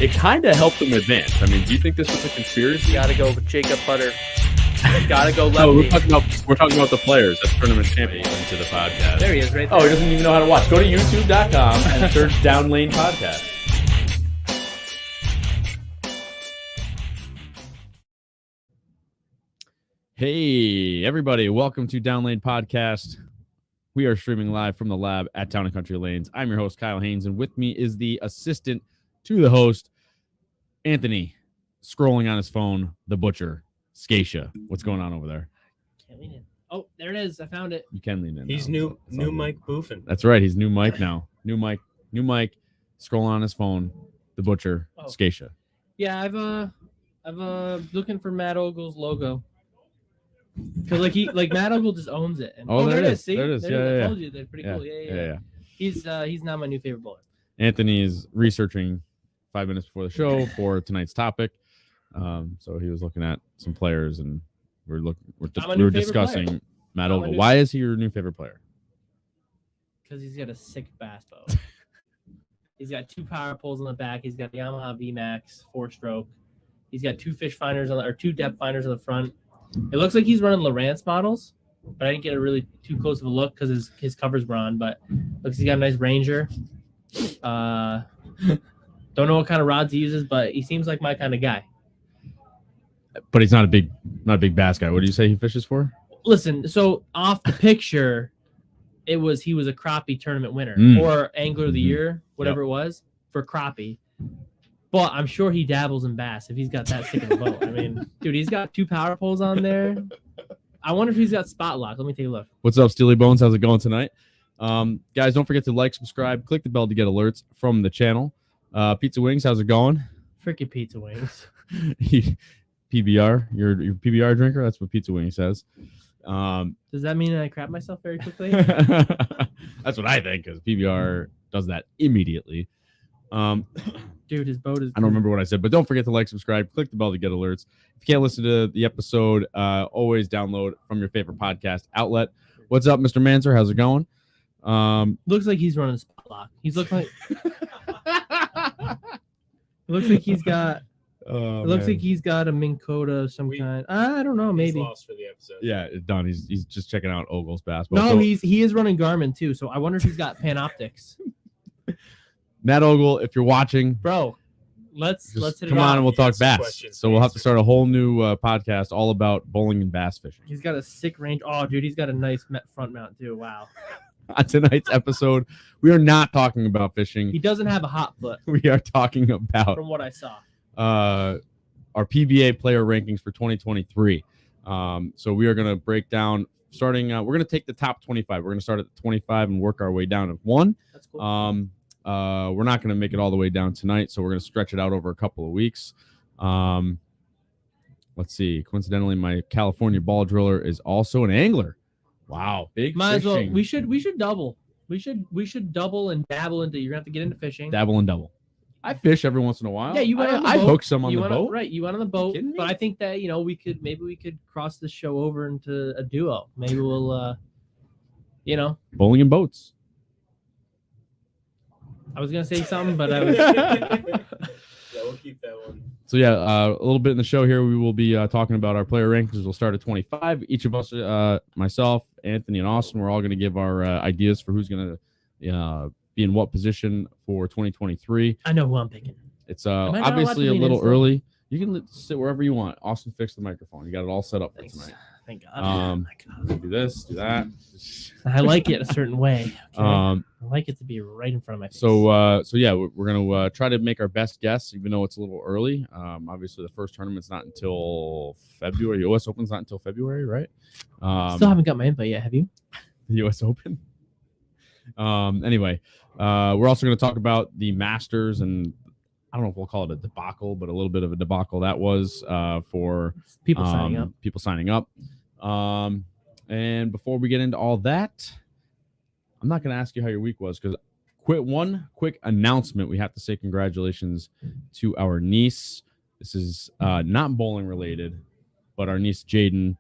it kind of helped them advance. I mean, do you think this was a conspiracy? Gotta go with Jacob Butter. Gotta go No, lefty. we're talking about the players. That's tournament champion into the podcast. There he is, right there. Oh, he doesn't even know how to watch. Go to youtube.com and search Down Lane Podcast. Hey, everybody. Welcome to Down Lane Podcast. We are streaming live from the lab at Town & Country Lanes. I'm your host, Kyle Haines, and with me is the assistant to the host, Anthony, scrolling on his phone, the butcher, Scaccia. What's going on over there? Can't lean in. Oh, there it is. I found it. You can lean in. He's now. new Mike Boofin. That's right. He's new Mike now. New Mike. Scrolling on his phone, the butcher, Scaccia. Yeah, I've looking for Matt Ogle's logo. Because Matt Ogle just owns it. And, there it is. See? There it is. I told you they're pretty cool. Yeah. He's now my new favorite bowler. Anthony is researching 5 minutes before the show for tonight's topic. So he was looking at some players, and we were discussing Matt Ogle. Why is he your new favorite player? Because he's got a sick bass bow. He's got 2 power poles on the back. He's got the Yamaha VMAX 4-stroke. He's got 2 2 depth finders on the front. It looks like he's running Lowrance models, but I didn't get a really too close of a look because his covers were on. But looks he's got a nice Ranger. Don't know what kind of rods he uses, but he seems like my kind of guy. But he's not a big bass guy. What do you say he fishes for? Listen, so off the picture, he was a crappie tournament winner or angler of the year, whatever it was for crappie. But I'm sure he dabbles in bass if he's got that sick of a boat. I mean, dude, he's got 2 power poles on there. I wonder if he's got spot lock. Let me take a look. What's up, Steely Bones? How's it going tonight? Guys, don't forget to like, subscribe, click the bell to get alerts from the channel. Pizza Wings, how's it going? Freaking Pizza Wings. PBR, your PBR drinker? That's what Pizza Wings says. Does that mean I crap myself very quickly? That's what I think, because PBR does that immediately. Dude, his boat is... I don't remember what I said, but don't forget to like, subscribe, click the bell to get alerts. If you can't listen to the episode, always download from your favorite podcast outlet. What's up, Mr. Manser? How's it going? Looks like he's running spot lock. He's looking like... looks like he's got... looks like he's got a Minn Kota of some kind. I don't know, maybe. He's lost for the episode. Yeah, it's done. He's just checking out Ogle's basketball. No, he is running Garmin too. So I wonder if he's got Panoptics. Matt Ogle, if you're watching, bro, let's hit it. Come on, and we'll talk bass. Questions, so we'll have to start a whole new podcast all about bowling and bass fishing. He's got a sick range. Oh, dude, he's got a nice front mount too. Wow. On tonight's episode, we are not talking about fishing. He doesn't have a hot foot. We are talking about, from what I saw, our PBA player rankings for 2023. So we are going to break down, starting. We're going to take the top 25. We're going to start at the 25 and work our way down to 1. That's cool. We're not going to make it all the way down tonight, so we're going to stretch it out over a couple of weeks. Let's see. Coincidentally, my California ball driller is also an angler. Wow, big Might as well. fishing. We should double. We should double and dabble into. You're gonna have to get into fishing. Dabble and double. I fish every once in a while. Yeah, you went on the I boat. hook some on the boat. Right, you went on the boat. Kidding me? But I think that we could cross the show over into a duo. Maybe we'll Bowling and boats. I was gonna say something, but I was. Yeah, we'll keep that one. So yeah, a little bit in the show here, we will be talking about our player rankings. We'll start at 25. Each of us, myself, Anthony, and Austin, we're all going to give our ideas for who's going to be in what position for 2023. I know who I'm picking. It's I not obviously a allowed to lean little in still? early. You can sit wherever you want. Austin, fix the microphone. You got it all set up for Thanks. tonight. Thank God. Do this, do that. I like it a certain way. Okay? Um, I like it to be right in front of my face. So yeah, we're gonna try to make our best guess, even though it's a little early. Obviously, the first tournament's not until February. The U.S. Open's not until February, right? Still haven't got my invite yet. Have you? The U.S. Open. Anyway, we're also going to talk about the Masters, and I don't know if we'll call it a debacle, but a little bit of a debacle that was for People signing up. People signing up. And before we get into all that, I'm not going to ask you how your week was, because one quick announcement. We have to say congratulations to our niece. This is not bowling related, but our niece Jaden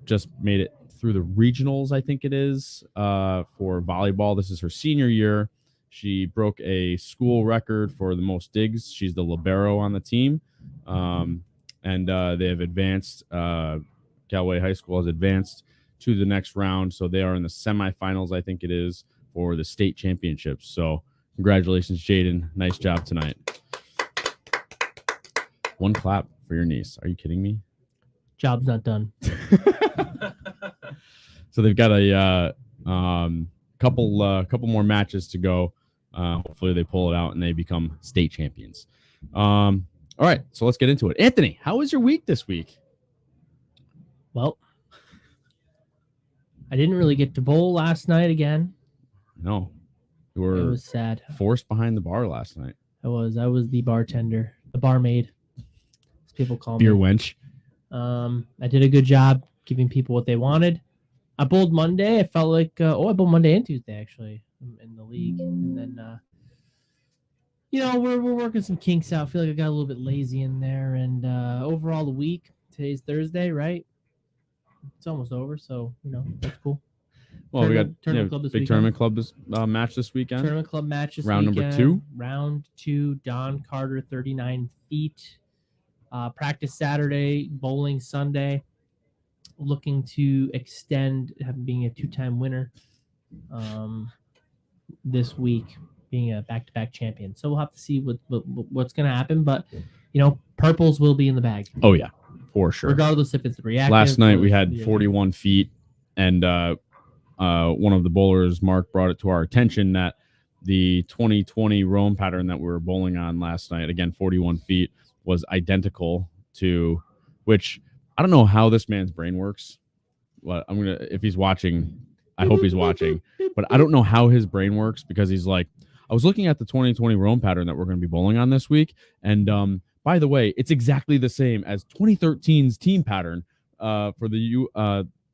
just made it through the regionals, I think it is, for volleyball. This is her senior year. She broke a school record for the most digs. She's the libero on the team. And they have advanced. Galway High School has advanced to the next round. So they are in the semifinals, I think it is, for the state championships. So congratulations, Jaden. Nice job tonight. One clap for your niece. Are you kidding me? Job's not done. So they've got a couple more matches to go. Hopefully they pull it out and they become state champions. All right, so let's get into it. Anthony, how was your week this week? Well, I didn't really get to bowl last night again. No, you It were was sad. forced behind the bar last night. I was the bartender, the barmaid, as people call Beer me. wench. I did a good job giving people what they wanted. I bowled Monday. I felt like I bowled Monday and Tuesday actually in the league, and then we're working some kinks out. I feel like I got a little bit lazy in there, and overall the week. Today's Thursday, right? It's almost over, so that's cool. Well, we got Tournament Club this big weekend. tournament club match this weekend. Tournament club match this Round weekend. number 2. Round 2. Don Carter, 39 feet. Practice Saturday, bowling Sunday. Looking to extend being a 2-time winner this week, being a back-to-back champion. So we'll have to see what's going to happen. But, purples will be in the bag. Oh, yeah, for sure. Regardless if it's reactive. Last night we or had 41 feet, and one of the bowlers, Mark, brought it to our attention that the 2020 roam pattern that we were bowling on last night, again, 41 feet, was identical to which I don't know how this man's brain works. Well, if he's watching, I hope he's watching, but I don't know how his brain works because he's like, I was looking at the 2020 roam pattern that we're going to be bowling on this week. And by the way, it's exactly the same as 2013's team pattern for the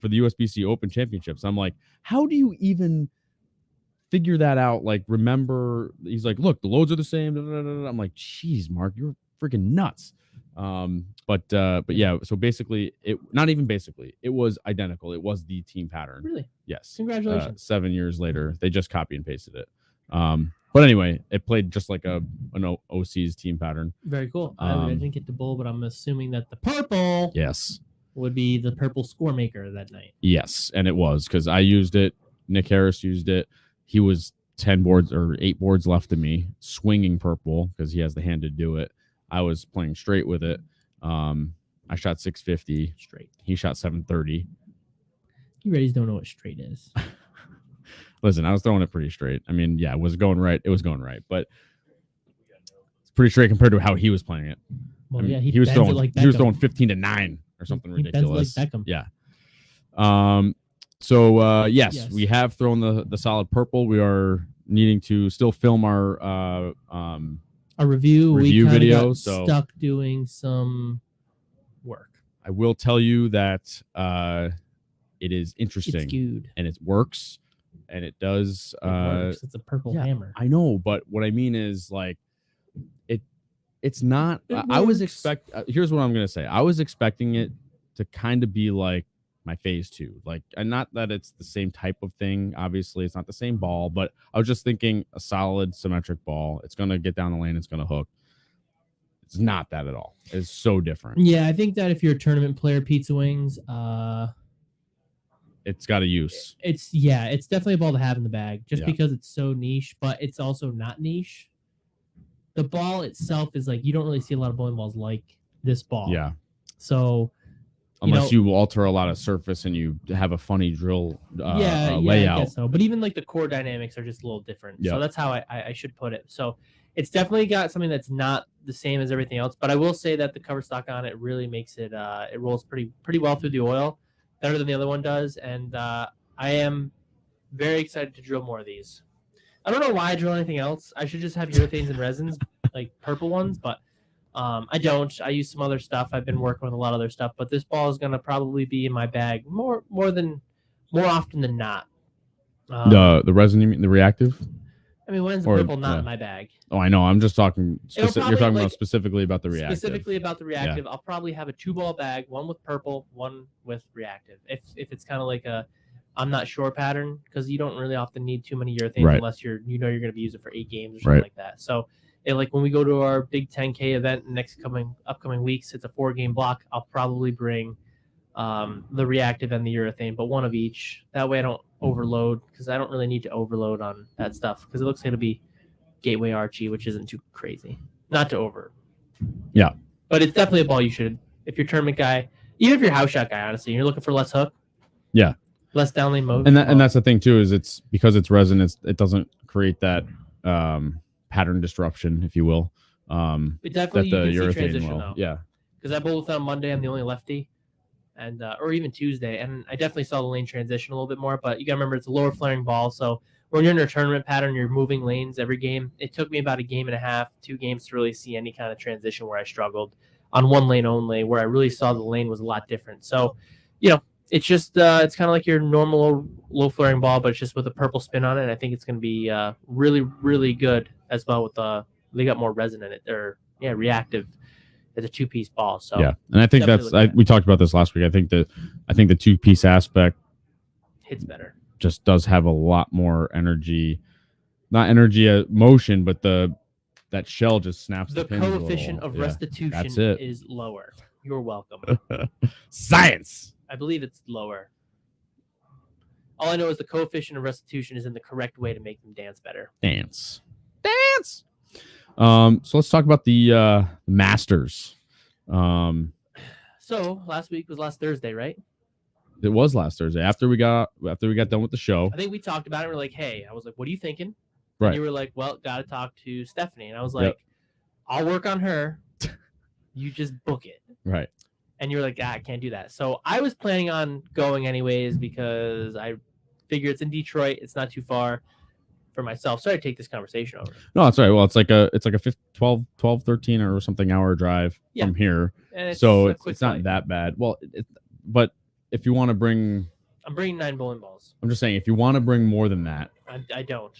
USBC Open Championships. I'm like, how do you even figure that out? Like, remember, he's like, look, the loads are the same. I'm like, geez, Mark, you're freaking nuts. But yeah, so basically it was identical. It was the team pattern. Really? Yes. Congratulations. 7 years later, they just copy and pasted it. But anyway, it played just like an OC's team pattern. Very cool. I didn't get to bowl, but I'm assuming that the purple would be the purple score maker that night. Yes, and it was because I used it. Nick Harris used it. He was 10 boards or 8 boards left of me, swinging purple because he has the hand to do it. I was playing straight with it. I shot 650 straight. He shot 730. You Reddies don't know what straight is. Listen, I was throwing it pretty straight. I mean, yeah, it was going right. But it's pretty straight compared to how he was playing it. Well, I mean, yeah, he was bends it throwing like he was Beckham. throwing 15-9 or something He ridiculous. bends like Beckham. Yeah. So yes, Yes. we have thrown the solid purple. We are needing to still film our A review Review we kinda video, got so- stuck doing some work. I will tell you that it is It's interesting skewed. and it works and it does. It works. It's a purple yeah, hammer. I know, but what I mean is like it's not. It I was works. here's what I'm gonna say. I was expecting it to kind of be like my phase 2, like, and not that it's the same type of thing. Obviously, it's not the same ball, but I was just thinking a solid symmetric ball. It's gonna get down the lane. It's gonna hook. It's not that at all. It's so different. Yeah, I think that if you're a tournament player, Pizza Wings, It's got a use. it's definitely a ball to have in the bag just Yeah. because it's so niche, but it's also not niche. The ball itself is like, you don't really see a lot of bowling balls like this ball. Yeah. So Unless you alter a lot of surface and you have a funny drill I layout. guess so. But even like the core dynamics are just a little different. Yeah. So that's how I should put it. So it's definitely got something that's not the same as everything else. But I will say that the cover stock on it really makes it it rolls pretty well through the oil, better than the other one does. And I am very excited to drill more of these. I don't know why I drill anything else. I should just have urethanes and resins, like purple ones, but I don't. I use some other stuff. I've been working with a lot of other stuff, but this ball is gonna probably be in my bag more often than not. The resin, you mean the reactive? I mean, when's the or- purple not yeah. in my bag? Oh, I know. I'm just talking. It'll You're probably, talking like, about specifically about the reactive. Specifically about the reactive, I'll probably have a 2-ball bag, one with purple, one with reactive. If it's kind of like a I'm not sure pattern because you don't really often need too many urethanes Right. unless you're going to be using it for 8 games or something like that. So like when we go to our big 10K event upcoming weeks, it's a 4-game block. I'll probably bring the reactive and the urethane, but one of each. That way I don't overload because I don't really need to overload on that stuff because it looks like it'll be Gateway Archie, which isn't too crazy. Not to over. Yeah. But it's definitely a ball you should, if you're a tournament guy, even if you're a house shot guy, honestly, you're looking for less hook. Yeah. Less down lane motion. And that's the thing too, is it's because it's resin, it doesn't create that pattern disruption, if you will. It definitely that the you can see urethane transition will. though. Yeah. Because I bowled on Monday, I'm the only lefty. And or even Tuesday. And I definitely saw the lane transition a little bit more, but you gotta remember it's a lower flaring ball. So when you're in a tournament pattern, you're moving lanes every game. It took me about a game and a half, 2 games to really see any kind of transition where I struggled on one lane only, where I really saw the lane was a lot different. So, it's just it's kind of like your normal low flaring ball, but it's just with a purple spin on it. And I think it's going to be really, really good as well. With they got more resin in it, or reactive. It's a 2-piece ball. So yeah, and I think we talked about this last week. I think the 2-piece aspect hits better. Just does have a lot more energy, not energy motion, but that shell just snaps. The pins coefficient of restitution is lower. You're welcome. Science. I believe it's lower. All I know is the coefficient of restitution is in the correct way to make them dance better. Dance. So let's talk about the Masters. So last week was last Thursday, right? It was last Thursday after we got done with the show. I think we talked about it. We're like, hey, I was like, what are you thinking? Right. And you were like, well, got to talk to Stephanie. And I was like, I'll work on her. You just book it. Right. And you were like, I can't do that. So I was planning on going anyways because I figure it's in Detroit. It's not too far for myself. So I take this conversation over. No, that's right. Well, it's like a 12, 13 or something hour drive from here. And it's it's not that bad. Well, but if you want to bring... I'm bringing 9 bowling balls. I'm just saying, if you want to bring more than that... I don't.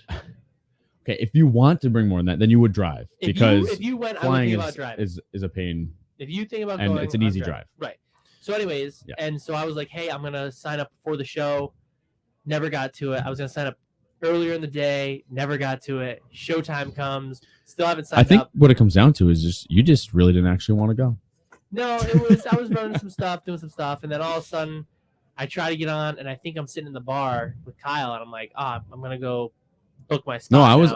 Okay, if you want to bring more than that, then you would drive. Because if you went, flying I would think about driving. is a pain. If you think about and going, it's an easy drive. Right. So anyways, and so I was like, hey, I'm going to sign up before the show. Never got to it. I was going to sign up earlier in the day. Never got to it. Showtime comes. Still haven't signed up. I think what it comes down to is you just really didn't actually want to go. No, I was running some stuff, doing some stuff. And then all of a sudden I try to get on and I think I'm sitting in the bar with Kyle and I'm like, I'm going to go book my spot. No,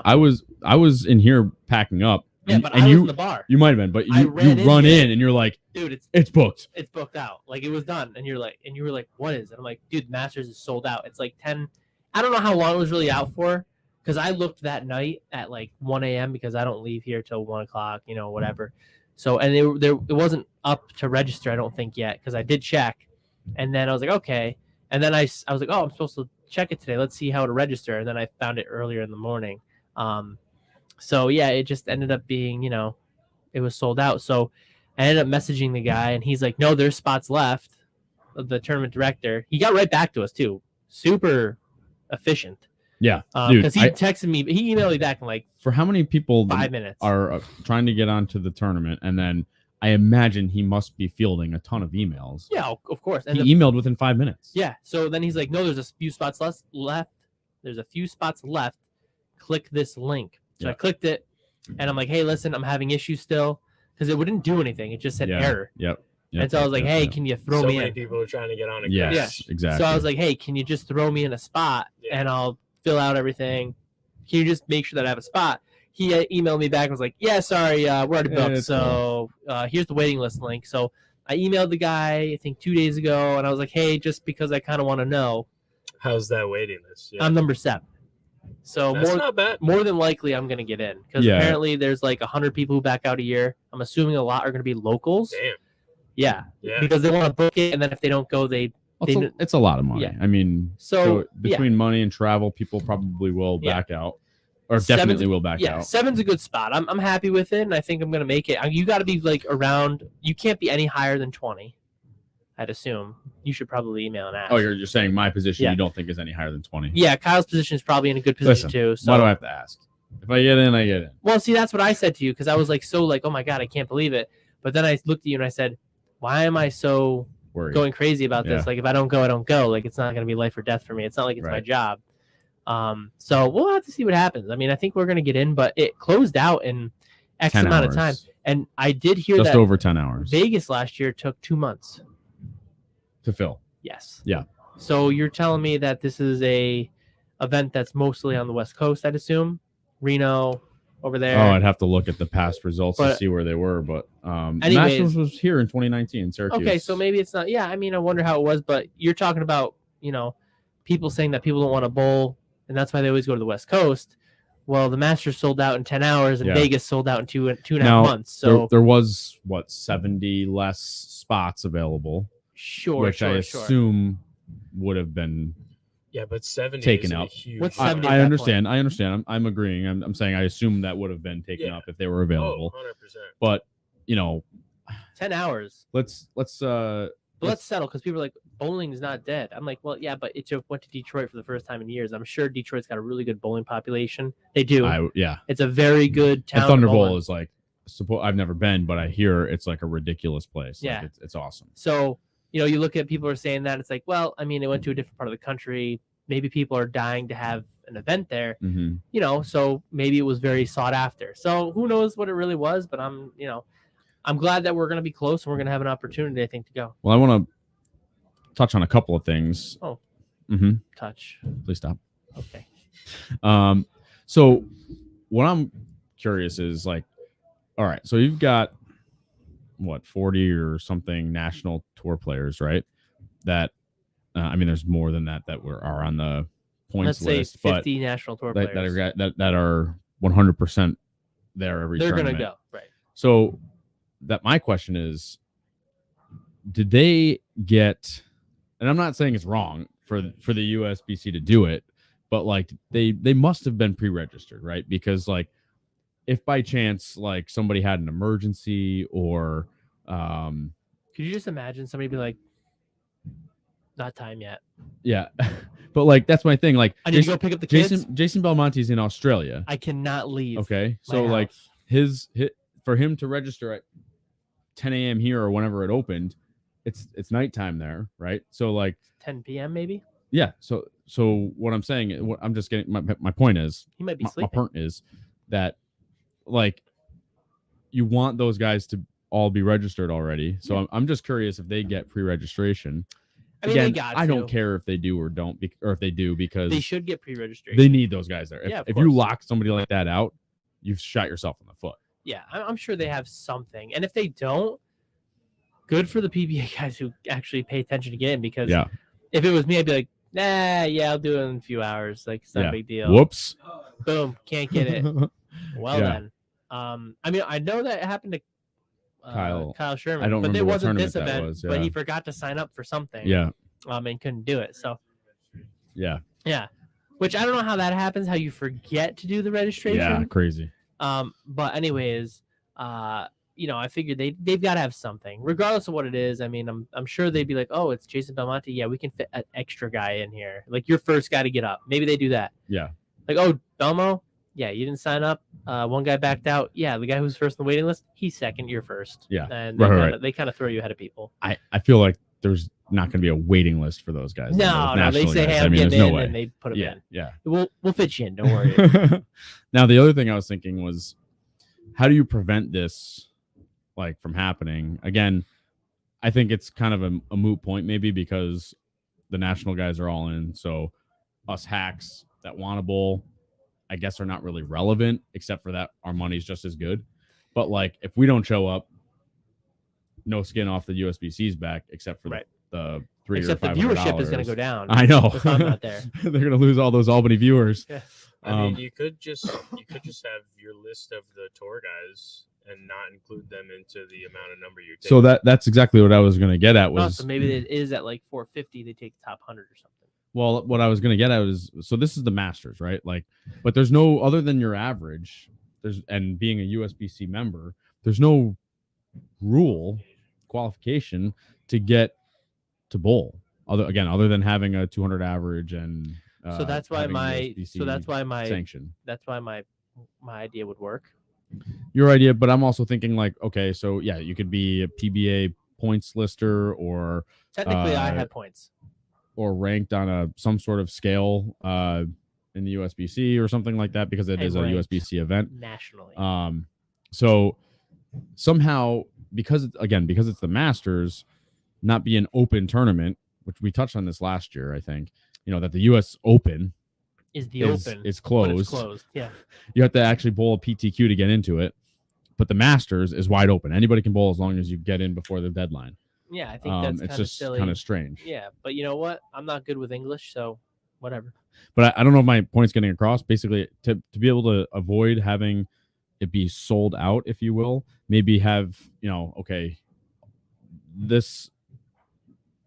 I was in here packing up. Yeah, but I was in the bar. You might have been, but you run in and you're like, dude, it's booked. It's booked out. Like it was done. And you were like, what is it? I'm like, dude, Masters is sold out. It's like 10. I don't know how long it was really out for because I looked that night at like 1 a.m. because I don't leave here till 1 o'clock, whatever. So, and it wasn't up to register, I don't think yet, because I did check. And then I was like, okay. And then I was like, oh, I'm supposed to check it today. Let's see how to register. And then I found it earlier in the morning. So yeah, it just ended up being, it was sold out. So I ended up messaging the guy and he's like, no, there's spots left. The tournament director, he got right back to us too. Super efficient. Yeah. Because he texted me, he emailed me back in like, for how many people 5 minutes are trying to get onto the tournament. And then I imagine he must be fielding a ton of emails. Yeah, of course. And he emailed within 5 minutes. Yeah. So then he's like, no, there's a few spots left. There's a few spots left. Click this link. So I clicked it and I'm like, hey, listen, I'm having issues still because it wouldn't do anything. It just said error. Yep. And so I was like, hey, can you throw me in? So many people are trying to get on it. Yes, exactly. So I was like, hey, can you just throw me in a spot and I'll fill out everything? Can you just make sure that I have a spot? He emailed me back and was like, yeah, sorry, we're already booked. So here's the waiting list link. So I emailed the guy, I think 2 days ago, and I was like, hey, just because I kind of want to know. How's that waiting list? Yeah. I'm number 7. So that's not bad. More than likely, I'm going to get in because apparently there's like 100 people who back out a year. I'm assuming a lot are going to be locals. Damn. Yeah. Because they want to book it, and then if they don't go, it's a lot of money. Yeah. I mean, so between money and travel, people probably will back out, or definitely will back out. 7's a good spot. I'm happy with it, and I think I'm going to make it. You got to be like around. You can't be any higher than 20. I'd assume. You should probably email and ask. Oh, you're saying my position you don't think is any higher than 20? Yeah, Kyle's position is probably in a good position too. So why do I have to ask? If I get in, I get in. Well, see, that's what I said to you because I was like, oh my God, I can't believe it. But then I looked at you and I said, why am I so worried. going crazy about this. Yeah. Like if I don't go, I don't go. Like it's not going to be life or death for me. It's not like it's my Right. job. So we'll have to see what happens. I mean, I think we're going to get in, but it closed out in X 10 amount hours. of time. And I did hear Just that over 10 hours Vegas last year took 2 months. to fill. Yes. Yeah. So you're telling me that this is a event that's mostly on the West Coast, I'd assume? Reno over there. Oh, I'd have to look at the past results to But- see where they were, but Anyways- Nationals was here in 2019 in Syracuse. Okay, so maybe it's not. Yeah, I mean, I wonder how it was, but you're talking about, people saying that people don't want to bowl, and that's why they always go to the West Coast. Well, the Masters sold out in 10 hours, and Yeah. Vegas sold out in two and a half Now, months. So there was 70 less spots available, sure, which sure, I sure. assume would have been. Yeah, but 70 Taken isn't a up. huge What's number. 70 I at that understand. I understand. I'm agreeing. I'm saying I assume that would have been taken Yeah. up if they were available. 100%. But 10 hours. let's But let's settle because people are like, bowling's not dead. I'm like, well, yeah, but it just went to Detroit for the first time in years. I'm sure Detroit's got a really good bowling population. They do. yeah. It's a very good And town. Thunder bowling. Bowl is like. I've never been, but I hear it's like a ridiculous place. Yeah. Like it's awesome. So, you look at people are saying that it's like, well, I mean, it went to a different part of the country. Maybe people are dying to have an event there, Mm-hmm. so maybe it was very sought after. So who knows what it really was, but I'm glad that we're going to be close and we're going to have an opportunity, I think, to go. Well, I want to touch on a couple of things. Oh. Mm-hmm. Touch. Please stop. Okay. So what I'm curious is like, all right, so you've got 40 or something national tour players, right? That I mean, there's more than that are on the points Let's say list, 50 national tour but players. that are 100% there every They're going to tournament. go. Right. So that my question is, did they get? And I'm not saying it's wrong for the USBC to do it, but like they must have been pre-registered, right? Because like if by chance like somebody had an emergency or Could you just imagine somebody be like, not time yet. yeah, but like that's my thing. Like I need to go pick up the kids. Jason Belmonte's in Australia. I cannot leave. Okay, my so like house. his for him to register at 10 a.m. here or whenever it opened, it's nighttime there, right? So like 10 p.m. maybe. yeah. So what I'm saying, what I'm just getting my point is, He might be my sleeping. point is that like you want those guys to all be registered already. So Yeah. I'm just curious if they get pre-registration. I mean, Again, they got I don't to. care if they do or don't, or if they do, because They should get pre-registration. they need those guys there. Yeah, of If you course. lock somebody like that out, you've shot yourself in the foot. Yeah, I'm sure they have something. And if they don't, good for the PBA guys who actually pay attention to get in. Because Yeah. if it was me, I'd be like, nah, yeah, I'll do it in a few hours. Like, it's not Yeah. a big deal. Whoops. Boom, can't get it. Well Yeah. then. I mean, I know that it happened to Kyle Sherman. I don't but remember it what wasn't this tournament that event, was, but he yeah. forgot to sign up for something. Yeah. And couldn't do it. So Yeah. yeah. Which I don't know how that happens, how you forget to do the registration. Yeah. Crazy. But anyways, I figured they've got to have something, regardless of what it is. I mean, I'm sure they'd be like, oh, it's Jason Belmonte. Yeah, we can fit an extra guy in here. Like your first guy to get up. Maybe they do that. Yeah. Like, oh, Belmo, yeah, you didn't sign up. One guy backed out. Yeah, the guy who's first on the waiting list, he's second, you're first. Yeah. And Right. they kind of throw you ahead of people. I feel like there's not going to be a waiting list for those guys. No, they national say, guys. hey, I I'm mean, getting there's no in, way. and they put him Yeah. in. Yeah. We'll fit you in. Don't worry. Now, the other thing I was thinking was, how do you prevent this like from happening? Again, I think it's kind of a moot point maybe because the national guys are all in. So us hacks that want to bowl, I guess, are not really relevant, except for that our money's just as good. But like if we don't show up, no skin off the USBC's back, except for Right. the $300 Except or the $500. viewership is going to go down. I know. if I'm not there. They're going to lose all those Albany viewers. Yeah. I mean, you could just have your list of the tour guys and not include them into the amount of number you take. So that's exactly what I was going to get at Oh, was so maybe it is at like 450. They take the top 100 or something. well, what I was going to get at is, so this is the Masters, right? Like, but there's no other than your average. And being a USBC member, there's no qualification to get to bowl. Other than having a 200 average and So that's why having my USBC sanction. that's why my idea would work. Your idea, but I'm also thinking like, okay, so yeah, you could be a PBA points lister or Technically, I have points. or ranked on some sort of scale in the USBC or something like that, because it is a USBC event nationally. So somehow, because it's the Masters, not be an open tournament, which we touched on this last year, I think, that the US Open is closed. It's closed. Yeah. You have to actually bowl a PTQ to get into it, but the Masters is wide open. Anybody can bowl as long as you get in before the deadline. Yeah, I think that's it's just silly. kind of strange. Yeah, but you know what? I'm not good with English, so whatever. But I don't know if my point's getting across. Basically, to be able to avoid having it be sold out, if you will, maybe have, this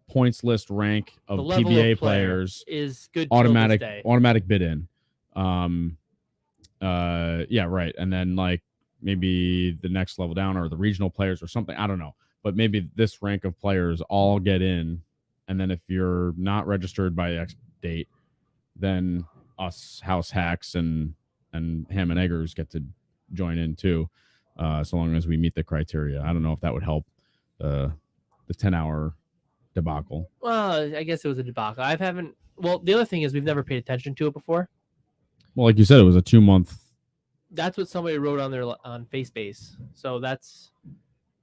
points list rank of PBA players is good. Automatic bid in. Yeah, right. And then like maybe the next level down or the regional players or something. I don't know. But maybe this rank of players all get in. And then if you're not registered by X date, then us house hacks and ham and eggers get to join in too, so long as we meet the criteria. I don't know if that would help the 10-hour debacle. Well, I guess it was a debacle. The other thing is we've never paid attention to it before. Well, like you said, it was a 2-month. That's what somebody wrote on FaceBase. So that's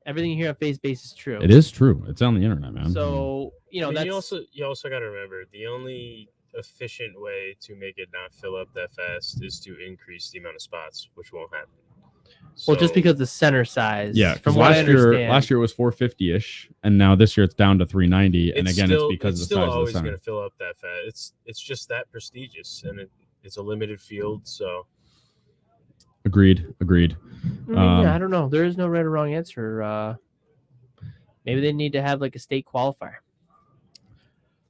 everything you hear on FaceBase is true. It is true. It's on the internet, man. So that's you also got to remember the only efficient way to make it not fill up that fast is to increase the amount of spots, which won't happen. Well, just because the center size. Yeah, from what I understand. Last year it was 450-ish, and now this year it's down to 390. And again, it's because of the size of the center. It's still always going to fill up that fast. It's just that prestigious, and it's a limited field. So, agreed. I don't know. There is no right or wrong answer. Maybe they need to have like a state qualifier.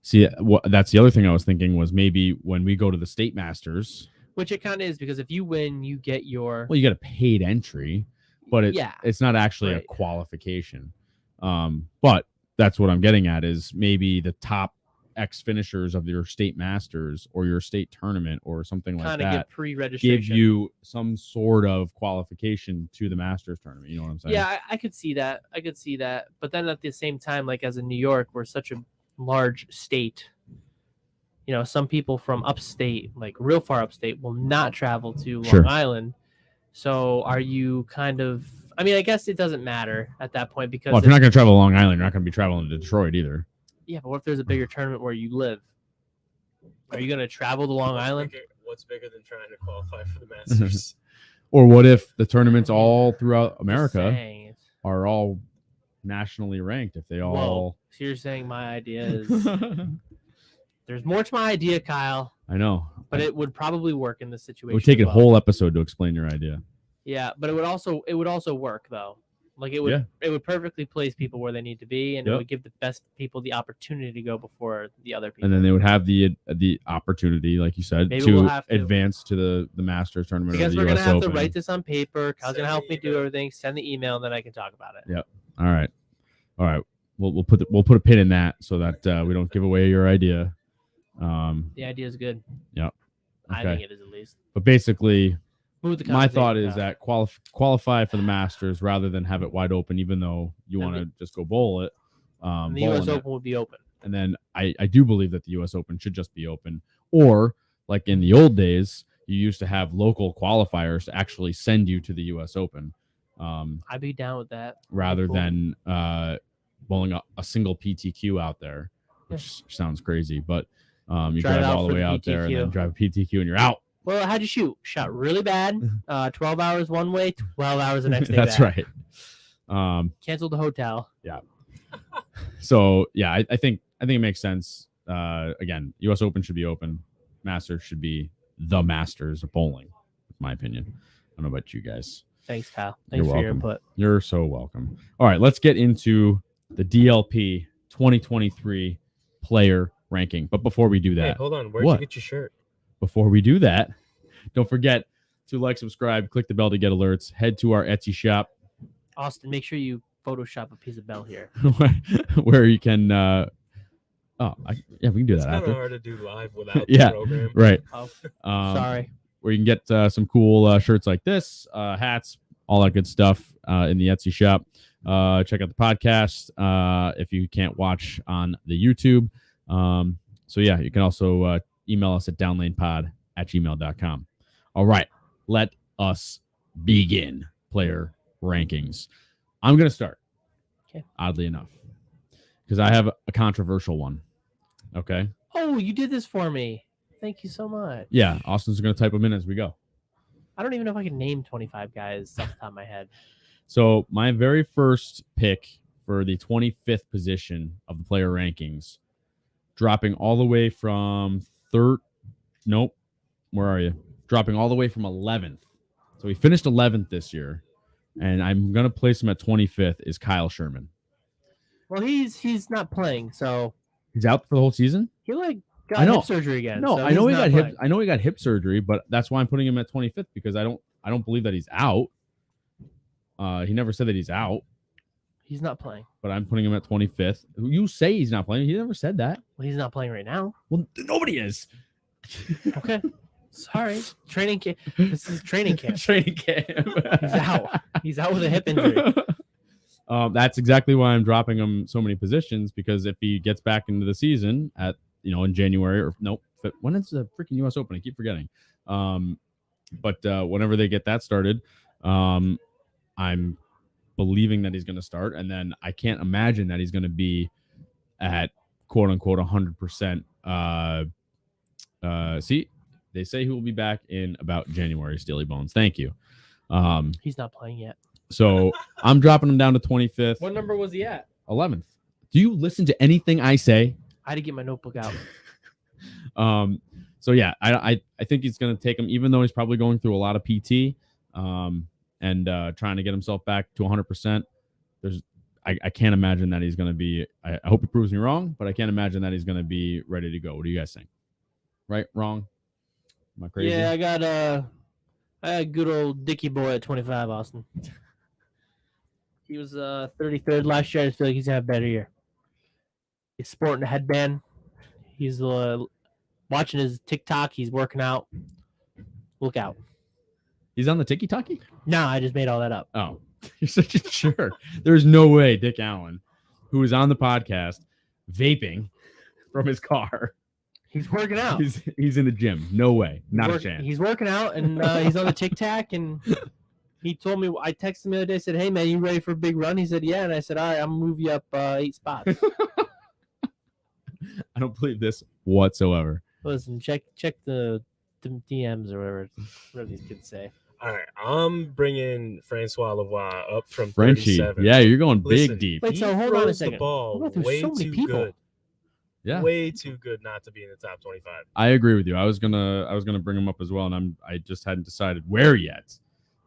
See, that's the other thing I was thinking was maybe when we go to the state masters, which it kind of is, because if you win, you get you get a paid entry, but it's not actually a qualification. But that's what I'm getting at is maybe the top X finishers of your state masters or your state tournament or something like that get pre-registration, give you some sort of qualification to the masters tournament. You know what I'm saying? Yeah, I could see that. But then at the same time, like as in New York, we're such a large state, some people from upstate, like real far upstate, will not travel to Long Island. So are you I guess it doesn't matter at that point, because if you're not going to travel to Long Island, you're not going to be traveling to Detroit either. Yeah, but what if there's a bigger tournament where you live? Are you going to travel to Long Island? What's bigger than trying to qualify for the Masters? Or what if the tournaments all throughout America are all nationally ranked? If they all... Whoa. So you're saying my idea is... There's more to my idea, Kyle. I know. But it would probably work in this situation. It would take a whole episode to explain your idea. Yeah, but it would also work, though. Like it would perfectly place people where they need to be, and it would give the best people the opportunity to go before the other people. And then they would have the opportunity, like you said, to advance to the Masters tournament. Because we're going to have to write this on paper. Kyle's going to help me do everything. Send the email, and then I can talk about it. Yep. All right. We'll put a pin in that so that we don't give away your idea. The idea is good. Yep. Okay. I think it is, at least. But basically, my thought is that qualify for the Masters rather than have it wide open, even though you want to just go bowl it. The U.S. Open would be open. And then I do believe that the U.S. Open should just be open. Or, like in the old days, you used to have local qualifiers to actually send you to the U.S. Open. I'd be down with that. Rather than bowling a single PTQ out there, which sounds crazy. But you drive all the way out there and then drive a PTQ and you're out. Well, how'd you shoot? Shot really bad. 12 hours one way, 12 hours the next day. That's back. Right. Canceled the hotel. Yeah. So yeah, I think it makes sense. Again, U.S. Open should be open. Masters should be the Masters of bowling, in my opinion. I don't know about you guys. Thanks, Kyle. Thanks for your input. You're so welcome. All right, let's get into the DLP 2023 player ranking. But before we do that, hey, hold on. Where'd you get your shirt? Before we do that, don't forget to like, subscribe, click the bell to get alerts. Head to our Etsy shop. Austin, make sure you Photoshop a piece of bell here. where you can... we can do that after. It's kind of hard to do live without the program. Right. Oh, sorry. Where you can get some cool shirts like this, hats, all that good stuff in the Etsy shop. Check out the podcast if you can't watch on the YouTube. So yeah, you can also email us at downlanepod@gmail.com. All right, let us begin player rankings. I'm going to start, oddly enough, because I have a controversial one. Okay. Oh, you did this for me. Thank you so much. Yeah, Austin's going to type them in as we go. I don't even know if I can name 25 guys off the top of my head. So my very first pick for the 25th position of the player rankings, dropping all the way from where are you? Dropping all the way from 11th. So he finished 11th this year, and I'm going to place him at 25th is Kyle Sherman. Well, he's not playing, so He's out for the whole season? he got hip surgery again. No, so I know he got playing. I know he got hip surgery, but that's why I'm putting him at 25th because I don't believe that he's out. He never said that he's out. He's not playing. But I'm putting him at 25th. You say he's not playing. He never said that. Well, he's not playing right now. Well, nobody is. Okay. Sorry. Training camp. This is training camp. Training camp. He's out. He's out with a hip injury. That's exactly why I'm dropping him so many positions, because if he gets back into the season at, in January or when is the freaking US Open? I keep forgetting. But whenever they get that started, I'm believing that he's going to start, and then I can't imagine that he's going to be at quote unquote 100%. See, they say he will be back in about January. Steely Bones. Thank you. He's not playing yet. So I'm dropping him down to 25th. What number was he at? 11th. Do you listen to anything I say? I had to get my notebook out. So yeah, I think he's going to take him, even though he's probably going through a lot of PT. And trying to get himself back to 100%. I can't imagine that he's going to be. I hope he proves me wrong, but I can't imagine that he's going to be ready to go. What do you guys think? Right? Wrong? Am I crazy? Yeah, I got good old Dickie boy at 25, Austin. He was 33rd last year. I just feel like he's gonna have a better year. He's sporting a headband. He's watching his TikTok. He's working out. Look out. He's on the tiki-taki? No, I just made all that up. Oh, you're such a jerk. There's no way Dick Allen, who is on the podcast, vaping from his car. He's working out. He's in the gym. No way. Not a chance. He's working out, and he's on the TikTok, and he told me, I texted him the other day, said, hey, man, you ready for a big run? He said, yeah. And I said, all right, I'm going to move you up 8 spots. I don't believe this whatsoever. Listen, check the DMs or whatever these kids say. All right, I'm bringing Francois Lavoie up from Frenchie. 37. Yeah, you're going Listen, big deep. Wait, so hold on a second. The ball We're going through way so many too people. good. Yeah, way too good not to be in the top 25. I agree with you. I was gonna bring him up as well, and I just hadn't decided where yet.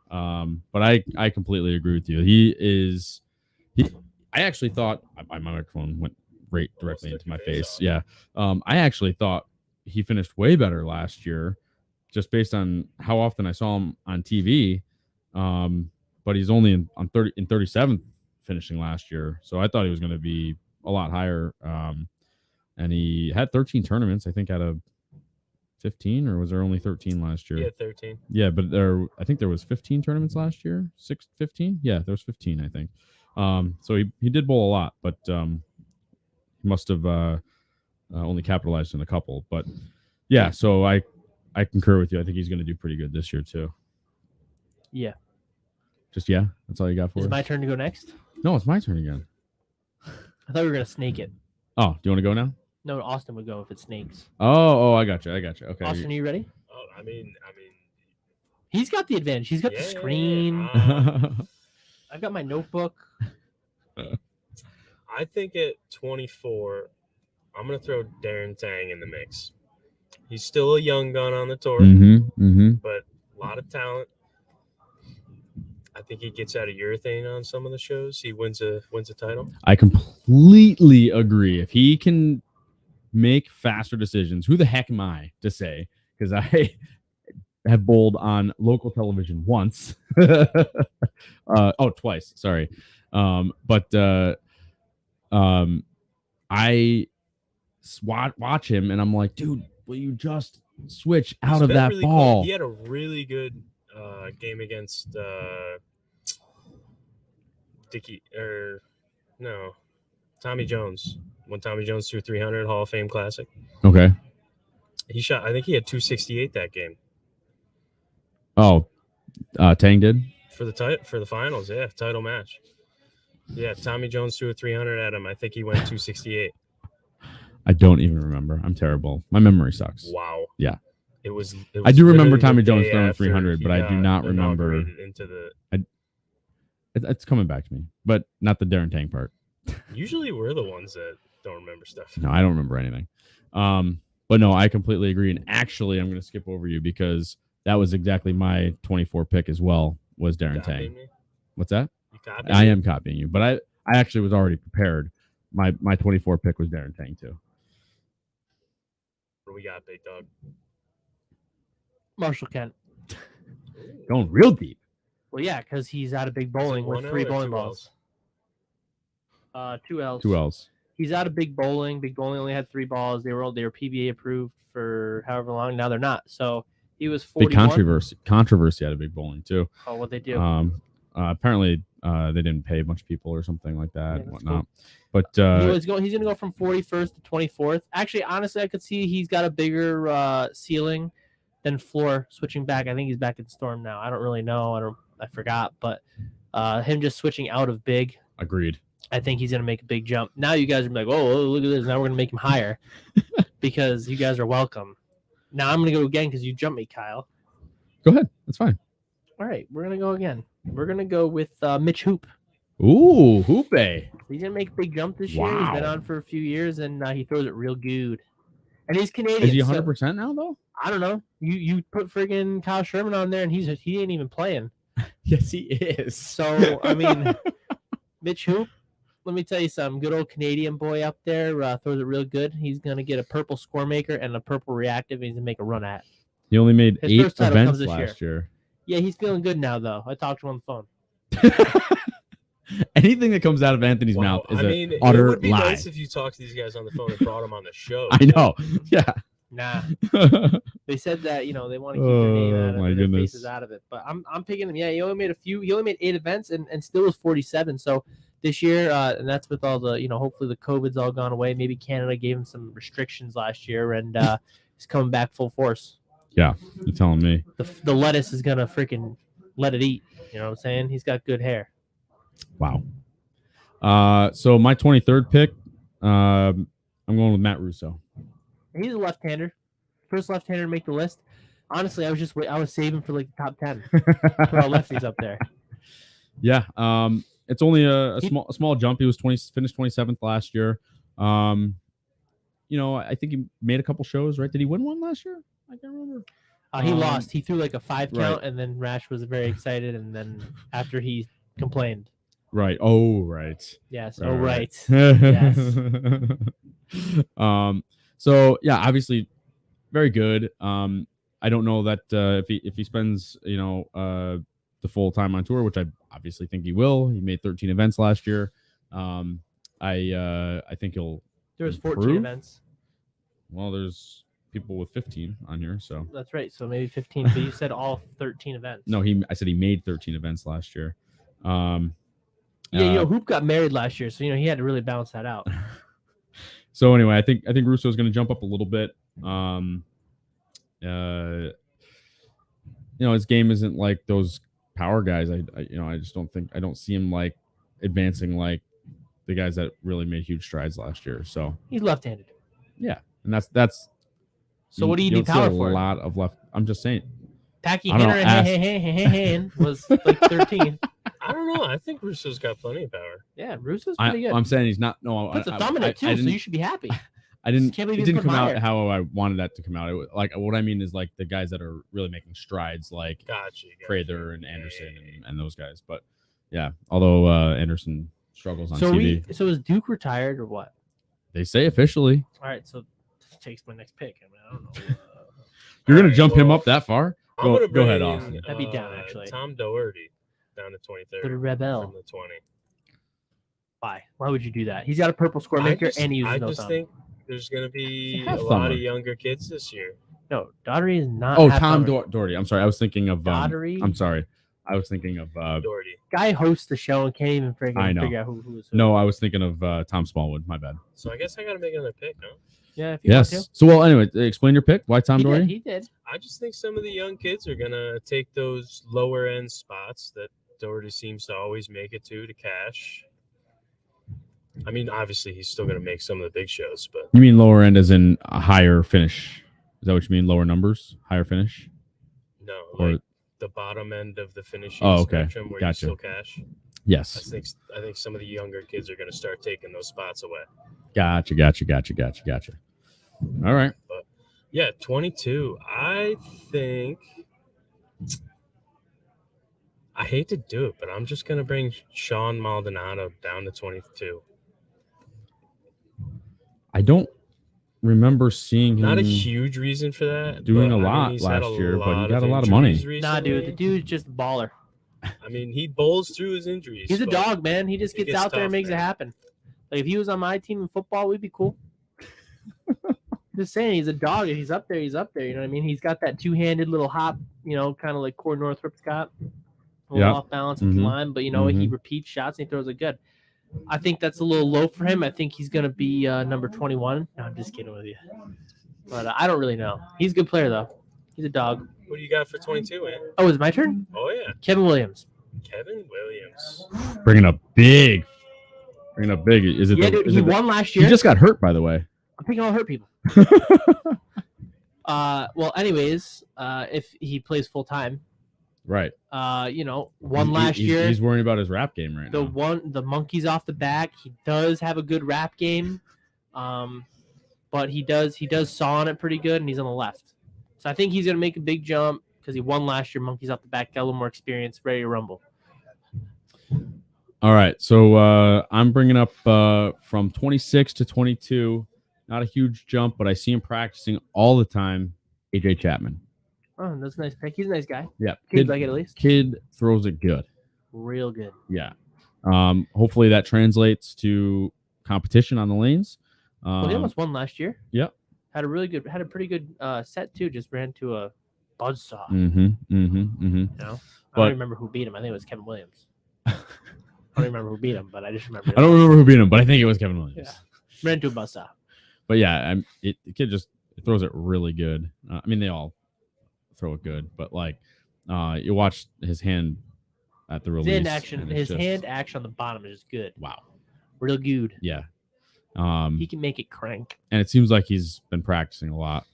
But I completely agree with you. I actually thought my microphone went right directly into my face. Yeah. I actually thought he finished way better last year, just based on how often I saw him on TV. But he's only in 37th finishing last year, so I thought he was going to be a lot higher. And he had 13 tournaments, I think, out of 15, or was there only 13 last year? Yeah, 13. Yeah, but I think there was 15 tournaments last year. 15? Yeah, there was 15, I think. So he did bowl a lot, but he must have only capitalized on a couple. But yeah, so I concur with you. I think he's going to do pretty good this year too. Yeah. Just yeah, that's all you got for Is us? it my turn to go next? No, it's my turn again. I thought we were going to snake it. Oh, do you want to go now? No, Austin would go if it snakes. Oh, I got you. Okay. Austin, are you ready? Oh, I mean, He's got the advantage. He's got the screen. I've got my notebook. I think at 24, I'm going to throw Darren Tang in the mix. He's still a young gun on the tour, but a lot of talent. I think he gets out of urethane on some of the shows. He wins a title. I completely agree. If he can make faster decisions, who the heck am I to say? Because I have bowled on local television once. Twice. Sorry. I watch him and I'm like, dude, will you just switch out of that really ball? Cool. He had a really good game against Tommy Jones. When Tommy Jones threw 300 Hall of Fame Classic. Okay. He shot. I think he had 268 that game. Oh, Tang did for the finals. Yeah, title match. Yeah, Tommy Jones threw a 300 at him. I think he went 268. I don't even remember. I'm terrible. My memory sucks. Wow. Yeah. It was I do remember Tommy the Jones day throwing after 300, he but I do got not remember. inaugurated into the. It's coming back to me, but not the Darren Tang part. Usually we're the ones that don't remember stuff. No, I don't remember anything. But no, I completely agree. And actually, I'm going to skip over you because that was exactly my 24 pick as well. Was Darren Tang? Me? What's that? You copied I me? am copying you, but I actually was already prepared. My 24 pick was Darren Tang too. What do we got, big dog? Marshall Kent. Going real deep. Well, yeah, because he's out of big bowling with 3 bowling balls. 2 L's. 2 L's. He's out of big bowling. Big bowling only had 3 balls. They were PBA approved for however long. Now they're not. So he was 41. Big controversy out of big bowling too. Oh, what they do? Apparently they didn't pay a bunch of people or something like that and whatnot. Cool. But he's going to go from 41st to 24th. Actually, honestly, I could see he's got a bigger ceiling than floor switching back. I think he's back in Storm now. I don't really know. I forgot, but him just switching out of big. Agreed. I think he's going to make a big jump. Now you guys are like, oh, look at this. Now we're going to make him higher because you guys are welcome. Now I'm going to go again because you jumped me, Kyle. Go ahead. That's fine. All right. We're going to go again. We're going to go with Mitch Hoop. Ooh, Hoope. He's going to make a big jump this year. He's been on for a few years, and he throws it real good. And he's Canadian. Is he 100% now, though? I don't know. You put friggin' Kyle Sherman on there, and he ain't even playing. Yes, he is. So, I mean, Mitch Hoop, let me tell you something. Good old Canadian boy up there throws it real good. He's going to get a purple score maker and a purple reactive, and he's going to make a run at. He only made His 8 first title events comes this last year. Yeah, he's feeling good now, though. I talked to him on the phone. Anything that comes out of Anthony's mouth is an utter it would be lie. nice if you talked to these guys on the phone and brought them on the show. I know. Yeah. Nah. They said that, they want to keep their name out of it, their faces out of it. But I'm picking him. Yeah, he only made 8 events and still was 47. So this year, and that's with all the, hopefully the COVID's all gone away. Maybe Canada gave him some restrictions last year, and he's coming back full force. Yeah, you're telling me. The lettuce is going to freaking let it eat. You know what I'm saying? He's got good hair. Wow. So my 23rd pick, I'm going with Matt Russo. He's a left-hander. First left-hander to make the list. Honestly, I was saving for like the top 10. Put all lefties up there. Yeah. It's only a small jump. He was finished 27th last year. I think he made a couple shows, right? Did he win one last year? I can't remember. He lost. He threw like a 5 count, right. And then Rash was very excited, and then after he complained. Right. Oh, right. Yes. Right. Yes. So yeah, obviously, very good. I don't know that if he spends the full time on tour, which I obviously think he will. He made 13 events last year. I think he'll. There was 14 improve. events. Well, there's people with 15 on here, so that's right. So maybe 15. But you said all 13 events. No, I said he made 13 events last year. Hoop got married last year, so he had to really balance that out. So anyway, I think Russo's going to jump up a little bit. His game isn't like those power guys. I just don't see him like advancing like the guys that really made huge strides last year. So he's left-handed. Yeah, and that's. So what do you need power for? A lot of left. I'm just saying. Tacky Henry was like 13. I don't know. I think Russo's got plenty of power. Yeah, Russo's pretty good. I'm saying he's not. No, puts a thumb in it too, so you should be happy. It didn't come out how I wanted that to come out. What I mean is like the guys that are really making strides, like Prather and Anderson and those guys. But yeah, although Anderson struggles on TV. So is Duke retired or what? They say officially. All right, so this takes my next pick. I don't know. You're gonna jump him up that far? Go ahead, Austin. That'd be down actually. Tom Doherty down to 23rd. The Rebel from the 20. Why would you do that? He's got a purple score maker and he uses no thumb. I just think there's going to be a lot of younger kids this year. No, Daugherty is not. Oh, Tom Doherty. I'm sorry. I was thinking of Daugherty. I'm sorry. I was thinking of Doherty. Guy hosts the show and can't even I know. figure out who's who. no, I was thinking of Tom Smallwood. My bad. So I guess I got to make another pick, huh? Yeah, if you want to. Yes. So well, anyway, explain your pick. Why Tom Doherty? He did. I just think some of the young kids are gonna take those lower end spots that Doherty seems to always make it to cash. I mean, obviously he's still gonna make some of the big shows, but You mean lower end as in a higher finish? Is that what you mean? Lower numbers, higher finish? no, Or- like the bottom end of the finishing Oh, okay. spectrum where Gotcha. you still cash. Yes. I think some of the younger kids are gonna start taking those spots away. Gotcha. All right. Yeah, 22. I think I hate to do it, but I'm just gonna bring Sean Maldonado down to 22. I don't remember seeing him. Not a huge reason for that. doing but, a I mean, lot he's had last year, but he lot got of a lot of money. injuries Nah, dude, the recently. dude's just a baller. I mean, he bowls through his injuries. He's a but dog, man. He just it gets gets out there and tough, makes it man. happen. Like if he was on my team in football, we'd be cool. Just saying, he's a dog. If he's up there, he's up there. You know what I mean? He's got that two-handed little hop, kind of like Corey Northrup's got. A little Yeah. off balance with the Mhm. line, but he repeats shots and he throws it good. I think that's a little low for him. I think he's going to be number 21. No, I'm just kidding with you. But I don't really know. He's a good player, though. He's a dog. What do you got for 22, man? Oh, is it my turn? Oh, yeah. Kevin Williams. Kevin Williams. Bringing up big. Is it? Yeah, the, dude, is he it the- won last He year. just got hurt, by the way. I'm picking all hurt people. Well, anyways, if he plays full time, Right. won last year. He's worrying about his rap game right now. The monkey's off the back. He does have a good rap game, but he does saw on it pretty good, and he's on the left. So I think he's gonna make a big jump because he won last year. Monkey's off the back, got a little more experience, ready to rumble. All right. So I'm bringing up from 26 to 22. Not a huge jump, but I see him practicing all the time. AJ Chapman. Oh, that's a nice pick. He's a nice guy. Yeah. Kids like it at least. Kid throws it good. Real good. Yeah. Hopefully that translates to competition on the lanes. Well, he almost won last year. Yep. Had a pretty good set too. Just ran to a buzzsaw. I But- don't remember who beat him. I think it was Kevin Williams. I don't remember who beat him, but I just remember. I don't remember who beat him, but I think it was Kevin Williams. Yeah. Ran to a buzzsaw. But yeah, the kid just throws it really good. I mean, they all throw it good, but you watch his hand at the release. His hand action. and it's His just- hand action on the bottom is good. Wow. Real good. Yeah. He can make it crank. And it seems like he's been practicing a lot.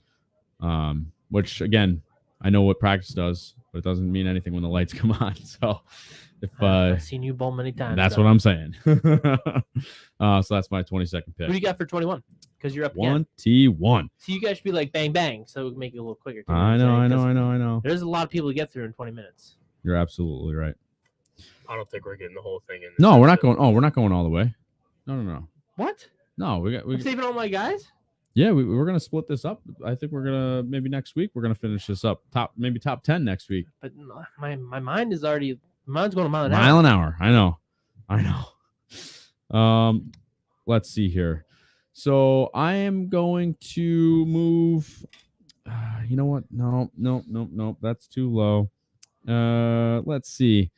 Which again, I know what practice does, but it doesn't mean anything when the lights come on. So if I've seen you bowl many times. that's though. what I'm saying. So that's my 22nd pick. Who do you got for 21? Because you're up again. 21. So you guys should be like bang bang, so we can make it a little quicker. too, I you know what I'm know. saying? 'Cause There's a lot of people to get through in 20 minutes. You're absolutely right. I don't think we're getting the whole thing in. this No, we're not episode. going. Oh, we're not going all the way. No. What? No, we I'm saving all my guys? Yeah, we're gonna split this up. I think we're gonna maybe next week we're gonna finish this up. Top 10 next week. But my mind is already mine's going a mile an hour. Mile an hour. I know. Let's see here. So I am going to move. You know what? No. That's too low. Let's see.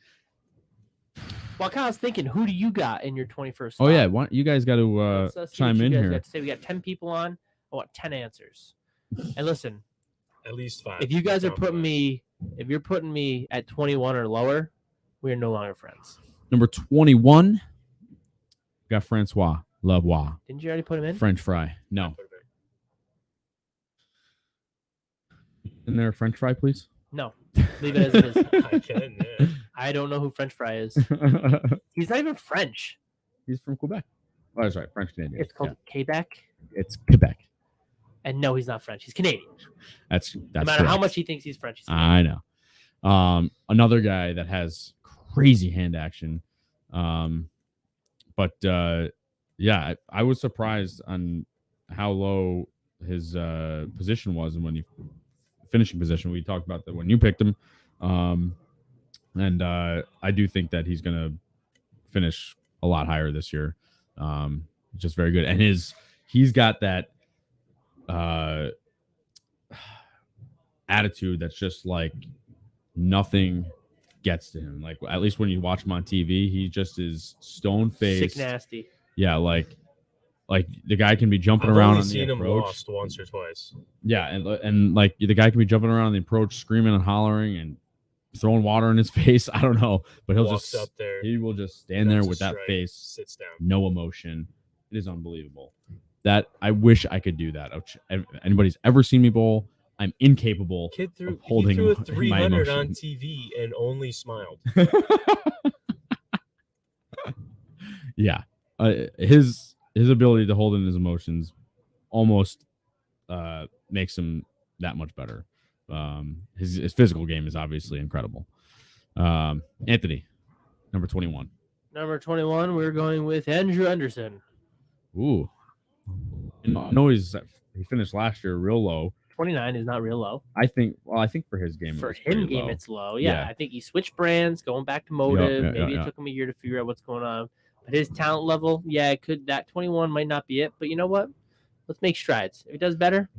Well, I was thinking, who do you got in your 21st? Oh yeah, you guys got to Let's see what chime you in guys here. got to say. We got 10 people on. I want 10 answers. And listen, At least 5. if you guys are Confident. if you're putting me at 21 or lower, we are no longer friends. Number 21. Got Francois Lavoie. Didn't you already put him in? French fry. No. In there, a French fry, please. No, leave it as it is. I can, yeah. I don't know who French fry is. He's not even French. He's from Quebec. Oh, that's right, French Canadian. It's called Quebec. It's Quebec. And no, he's not French. He's Canadian. That's No matter how correct. much he thinks he's French, he's Canadian. I know. Another guy that has crazy hand action. But yeah, I was surprised on how low his position was, and when he finishing position. We talked about that when you picked him, and I do think that he's gonna finish a lot higher this year. Just very good, and he's got that attitude that's just like nothing gets to him. Like at least when you watch him on TV, he just is stone faced. Sick nasty. Yeah, like the guy can be jumping I've around only on the seen him approach. lost once or twice. Yeah, and like the guy can be jumping around on the approach, screaming and hollering and throwing water in his face. I don't know, but he'll Walks just up there. he will just stand there That's a with that strike, face, sits down. no emotion. It is unbelievable. That I wish I could do that. If anybody's ever seen me bowl, I'm incapable Kid of holding he threw a my 300 on emotions. TV and only smiled. Yeah, his ability to hold in his emotions almost makes him that much better. His physical game is obviously incredible. Anthony, number 21. Number 21, we're going with Andrew Anderson. Ooh, and I know he finished last year real low. 29 is not real low. I think for his game, For it was him pretty game, low. it's low. Yeah, Yeah. I think he switched brands, going back to motive. Yeah, Maybe it took him a year to figure out what's going on. But his talent level, yeah, that 21 might not be it. But you know what? Let's make strides. If he does better,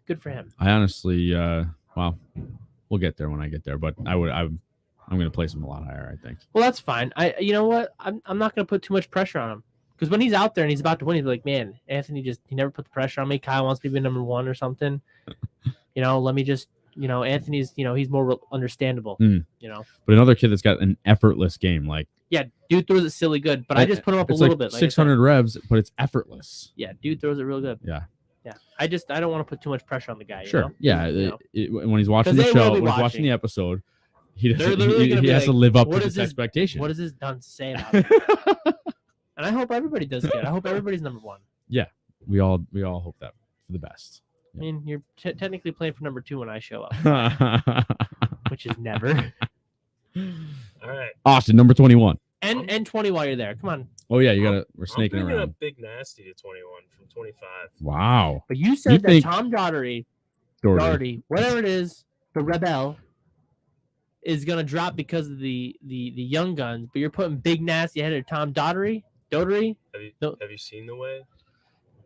good for him. I honestly, well, we'll get there when I get there. But I'm going to place him a lot higher, I think. Well, that's fine. You know what? I'm not going to put too much pressure on him. Because when he's out there and he's about to win, he's like, man, Anthony he never put the pressure on me. Kyle wants me to be number one or something. Let me just, Anthony's, he's more understandable, But another kid that's got an effortless game, like. Yeah, dude throws it silly good, but I just put him up a little bit. Like 600 revs, but it's effortless. Yeah, dude throws it real good. Yeah. Yeah. I don't want to put too much pressure on the guy. Sure. Yeah. When he's watching the show, when he's watching the episode, he has to live up to this expectation. What does this dunce say about him? And I hope everybody does good. I hope everybody's number one. Yeah, we all hope that for the best. I mean, you're technically playing for number 2 when I show up, which is never. All right, Austin, number 21. And 20 while you're there. Come on. Oh yeah, we're snaking I'm bringing around. up Big Nasty to 21 from 25. Wow. But you said that Tom Doherty, Doherty, whatever it is, the Rebel, is gonna drop because of the young guns. But you're putting Big Nasty ahead of Tom Doherty. Have you seen the way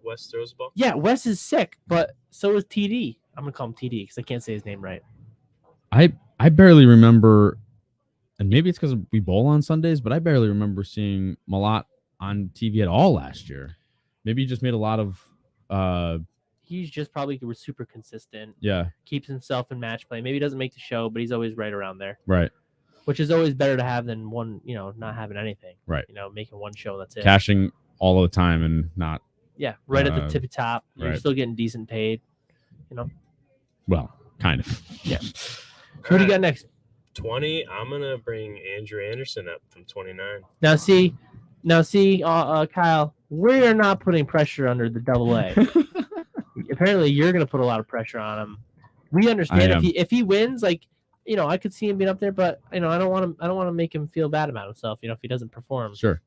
Wes throws the ball? Yeah, Wes is sick, but so is TD. I'm gonna call him TD because I can't say his name right. I barely remember, and maybe it's because we bowl on Sundays, but I barely remember seeing Malott on TV at all last year. Maybe he just made a lot of. He's just probably super consistent. Yeah. Keeps himself in match play. Maybe he doesn't make the show, but he's always right around there. Right. Which is always better to have than one, not having anything. Right. Making one show, that's it. Cashing all the time and not. Yeah, right at the tippy top. You're right. still getting decent paid. Well, kind of. Yeah. Who do you got next? 20. I'm gonna bring Andrew Anderson up from 29. Now see, Kyle, we are not putting pressure under the AA. Apparently, you're gonna put a lot of pressure on him. We understand if he wins, like. I could see him being up there, but I don't want to make him feel bad about himself. If he doesn't perform, Sure.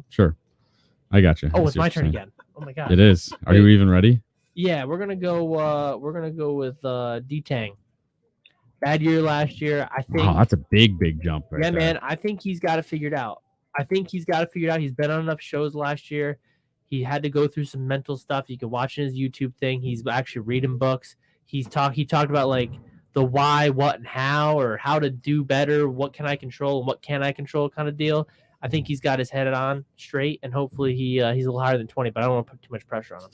Sure. I got you. Oh, it's my turn again. Oh my god. It is. Are you even ready? Yeah, we're gonna go. With D-Tang. Bad year last year. I think. Wow, that's a big jump right there. Yeah, man. I think he's got it figured out. He's been on enough shows last year. He had to go through some mental stuff. You can watch his YouTube thing. He's actually reading books. He talked about like the why, what, and how, or how to do better. What can I control and what can I control kind of deal. I think he's got his head on straight, and hopefully he's a little higher than 20, but I don't want to put too much pressure on him.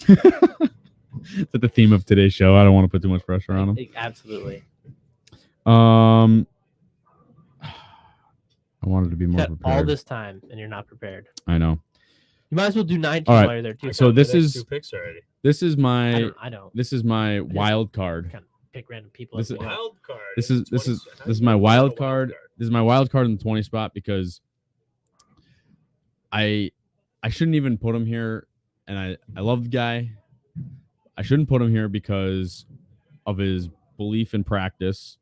Is that the theme of today's show? I don't want to put too much pressure on him. Absolutely. I wanted to be more prepared. All this time, and you're not prepared. I know. You might as well do 19 right. while you're there too. So this is 2 picks already. This is my. I don't. This is my wild card. Kind of pick random people. This is wild card. This is my wild card. This is my wild card in the 20 spot because I shouldn't even put him here, and I love the guy. I shouldn't put him here because of his belief in practice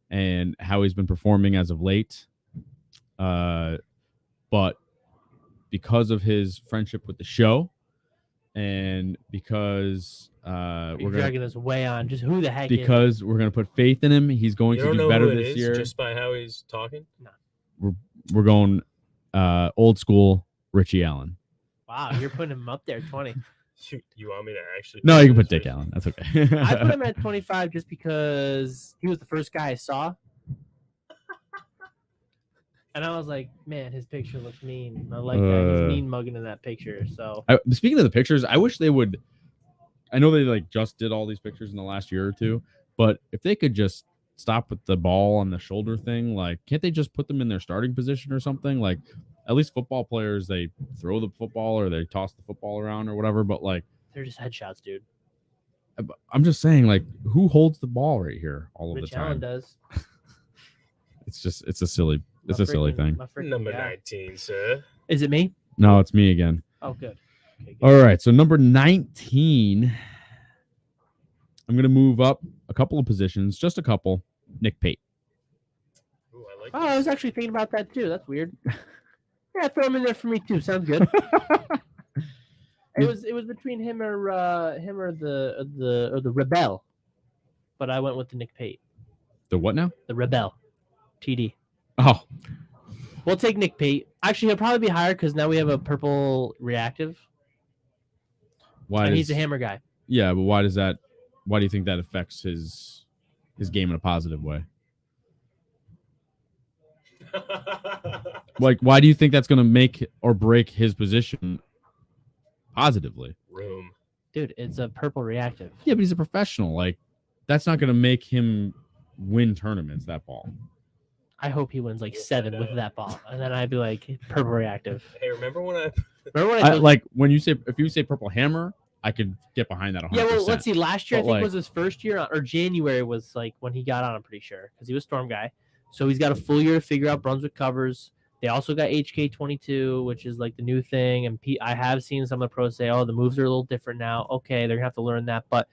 and how he's been performing as of late. But because of his friendship with the show, and because we're dragging this way on, just who the heck? Because we're gonna put faith in him. He's going to do better this year. Just by how he's talking. No. We're going old school Richie Allen. Wow, you're putting him up there 20. You want me to actually? No, you can put Dick Allen. That's okay. I put him at 25 just because he was the first guy I saw. And I was like, man, his picture looks mean. I like that. He's mean mugging in that picture. So Speaking of the pictures, I wish they would. I know they like just did all these pictures in the last year or two, but if they could just stop with the ball on the shoulder thing, like can't they just put them in their starting position or something? Like at least football players, they throw the football or they toss the football around or whatever. But like they're just headshots, dude. I'm just saying, like who holds the ball right here all of Rich the time? Allen does. It's a silly thing. Number 19, sir. Is it me? No, it's me again. Oh, good. Okay, good. All right, so number 19. I'm gonna move up a couple of positions, just a couple. Nick Pate. Ooh, I like Oh, I was actually thinking about that too. That's weird. Yeah, throw him in there for me too. Sounds good. It was between him or the Rebel, but I went with the Nick Pate. The what now? The Rebel, TD. Oh, We'll take Nick Pate. Actually, he'll probably be higher because now we have a purple reactive, why? and he's a hammer guy. Yeah, but why does that? Why do you think that affects his game in a positive way? Like, why do you think that's going to make or break his position positively? Room. Dude, it's a purple reactive. Yeah, but he's a professional. Like, that's not going to make him win tournaments, that ball. I hope he wins like 7 with that ball, and then I'd be like purple reactive. Hey, remember when I Like when you say, if you say purple hammer, I could get behind that 100%. Yeah, well, let's see. Last year, But, I think like- was his first year, or January was like when he got on. I'm pretty sure because he was Storm guy. So he's got a full year to figure out Brunswick covers. They also got HK22, which is like the new thing. And I have seen some of the pros say, "Oh, the moves are a little different now." Okay, they're gonna have to learn that. But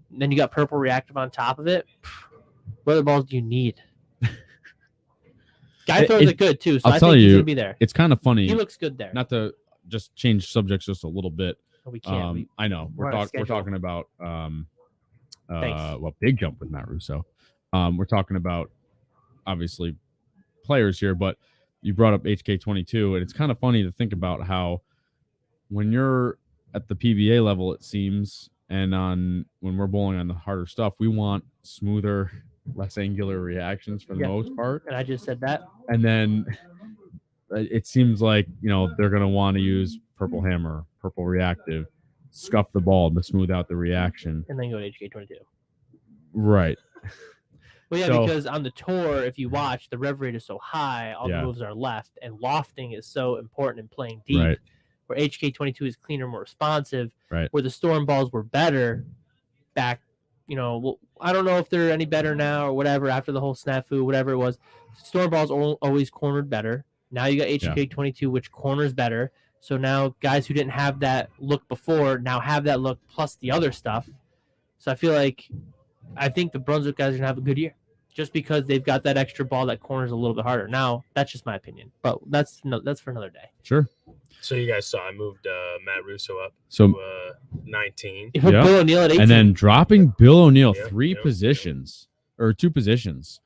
then you got purple reactive on top of it. What other balls do you need? Guy throws it good too, so I'll I tell think he's you, gonna be there. It's kind of funny. He looks good there. Not to just change subjects just a little bit. We can't. I know we're we're on a schedule. talking about Thanks. big jump with Matt Russo. We're talking about obviously players here, but you brought up HK22, and it's kind of funny to think about how when you're at the PBA level, it seems, and when we're bowling on the harder stuff, we want smoother, less angular reactions for the most part. And I just said that. And then it seems like, they're going to want to use purple hammer, purple reactive, scuff the ball to smooth out the reaction. And then go to HK22. Right. Well, yeah, So- because on the tour, if you watch, the rev rate is so high, all the moves are left, and lofting is so important in playing deep. Right. Where HK22 is cleaner, more responsive. Right. Where the Storm balls were better back, well, I don't know if they're any better now or whatever after the whole snafu, whatever it was. Storm balls always cornered better. Now you got HK22, which corners better. So now guys who didn't have that look before now have that look plus the other stuff. So I think the Brunswick guys are going to have a good year just because they've got that extra ball that corners a little bit harder. Now, that's just my opinion, but that's for another day. Sure. So you guys saw I moved Matt Russo up So to 19. You put Yeah. Bill O'Neill at 18. and then dropping Bill O'Neill Yep, 3 yep, positions or 2 positions.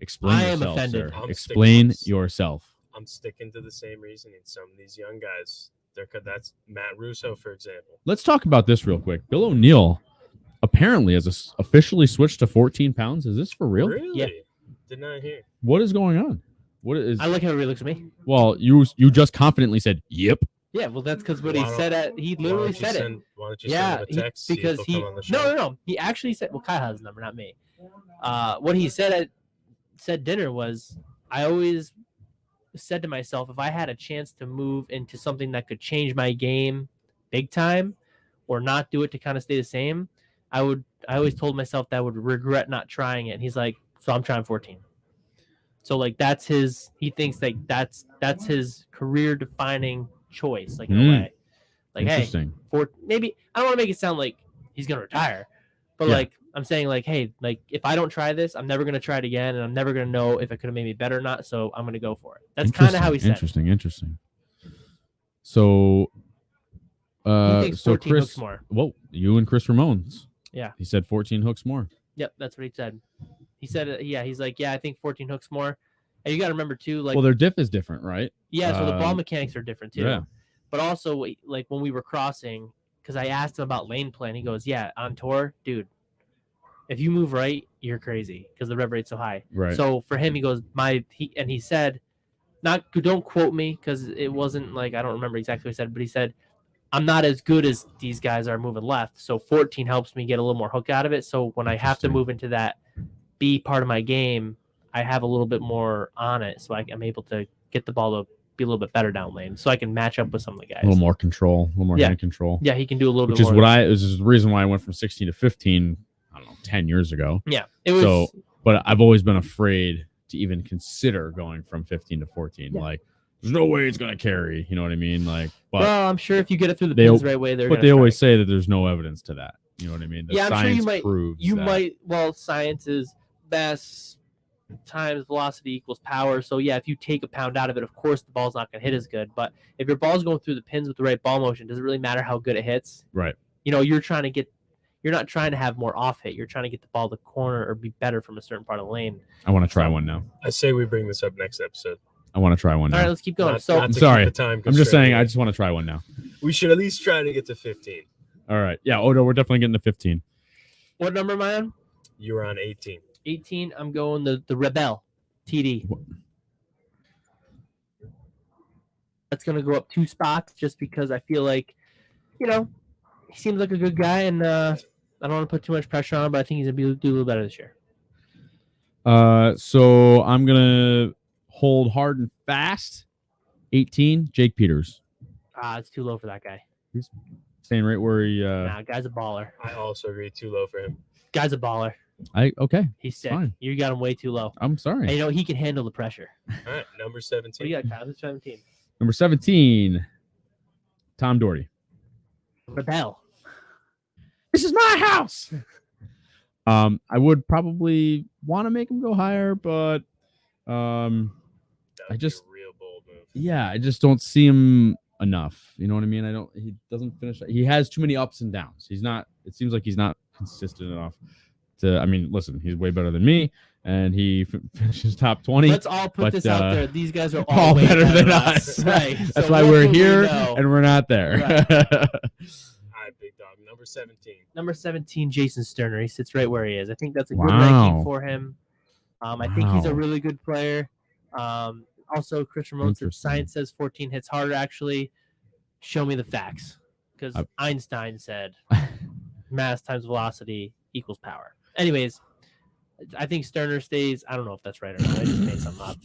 Explain I am yourself, offended. sir. I'm Explain sticking- yourself. I'm sticking to the same reasoning. Some of these young guys, that's Matt Russo, for example. Let's talk about this real quick. Bill O'Neill apparently has officially switched to 14 pounds. Is this for real? Really? Yeah. Did not hear. What is going on? What is? I like how he looks at me. Well, you just confidently said, "Yep." Yeah, well, that's because what Why he don't- said he literally said it. Why don't you Yeah, send him a text? see if because he'll come on the show? no. He actually said, well, Kyle has his number, not me. What he said at dinner was, I always said to myself, if I had a chance to move into something that could change my game big time or not do it to kind of stay the same, I always told myself that I would regret not trying it. And he's like, so I'm trying 14. So like he thinks like that's his career defining choice, like in a way. Like, hey, Interesting. maybe I don't want to make it sound like he's gonna retire, but Yeah. like I'm saying, like, hey, like if I don't try this, I'm never gonna try it again, and I'm never gonna know if it could have made me better or not. So I'm gonna go for it. That's kind of how he said it. Interesting. So, He thinks so 14 Chris, hooks more. whoa, you and Chris Ramones. Yeah. He said 14 hooks more. Yep, that's what he said. He said, yeah, he's like, yeah, I think 14 hooks more. And you got to remember too, like, Well, their diff is different, right? yeah, so the ball um, mechanics are different too. Yeah. But also, like when we were crossing, because I asked him about lane plan, he goes, yeah, on tour, dude, if you move right, you're crazy because the rev rate's so high. Right. So for him, he goes, he said, don't quote me because it wasn't like I don't remember exactly what he said, but he said I'm not as good as these guys are moving left, so 14 helps me get a little more hook out of it. So when I have to move into that B part of my game, I have a little bit more on it, so I'm able to get the ball to be a little bit better down lane, so I can match up with some of the guys. A little more control, a little more hand control. Yeah, he can do a little bit more. Which is the reason why I went from 16 to 15. I don't know, 10 years ago. Yeah, it was. So, but I've always been afraid to even consider going from 15 to 14. Yeah. Like, there's no way it's gonna carry. You know what I mean? Like, but well, I'm sure if you get it through the pins the right way, but they always say that there's no evidence to that. You know what I mean? The I'm science sure proves you that. might. Well, science is best times velocity equals power. So yeah, if you take a pound out of it, of course the ball's not going to hit as good. But if your ball's going through the pins with the right ball motion, does it really matter how good it hits? Right. You're not trying to have more off hit. You're trying to get the ball to corner or be better from a certain part of the lane. I want to try one now. I say we bring this up next episode. I want to try one now. All right, let's keep going. I'm sorry. I'm just saying I just want to try one now. We should at least try to get to 15. All right. Yeah. Oh no, we're definitely getting to 15. What number am I on? You were on 18. 18. I'm going the Rebel TD. That's going to go up 2 spots just because I feel like, he seems like a good guy, and I don't want to put too much pressure on him, but I think he's going to do a little better this year. So I'm going to hold hard and fast. 18, Jake Peters. It's too low for that guy. He's staying right where he... Nah, guy's a baller. I also agree, too low for him. Guy's a baller. Okay. He's sick. Fine. You got him way too low. I'm sorry. And he can handle the pressure. All right, number 17. What do you got, Kyle? Who's 17? Number 17, Tom Doherty. Rebel. This is my house. I would probably want to make him go higher, but I just a real bold move. Yeah, I just don't see him enough. You know what I mean? He doesn't finish. He has too many ups and downs. It seems like he's not consistent enough to, listen, he's way better than me, and he finishes top 20. Let's all put this out there. These guys are all way better than us. Right. That's so why we're here and we're not there. All right, big dog. Number 17. Number 17, Jason Sterner. He sits right where he is. I think that's a good ranking for him. I think he's a really good player. Also, Chris Ramon said science says 14 hits harder. Actually, show me the facts. Because Einstein said mass times velocity equals power. Anyways, I think Sterner stays. I don't know if that's right or not. I just made something up.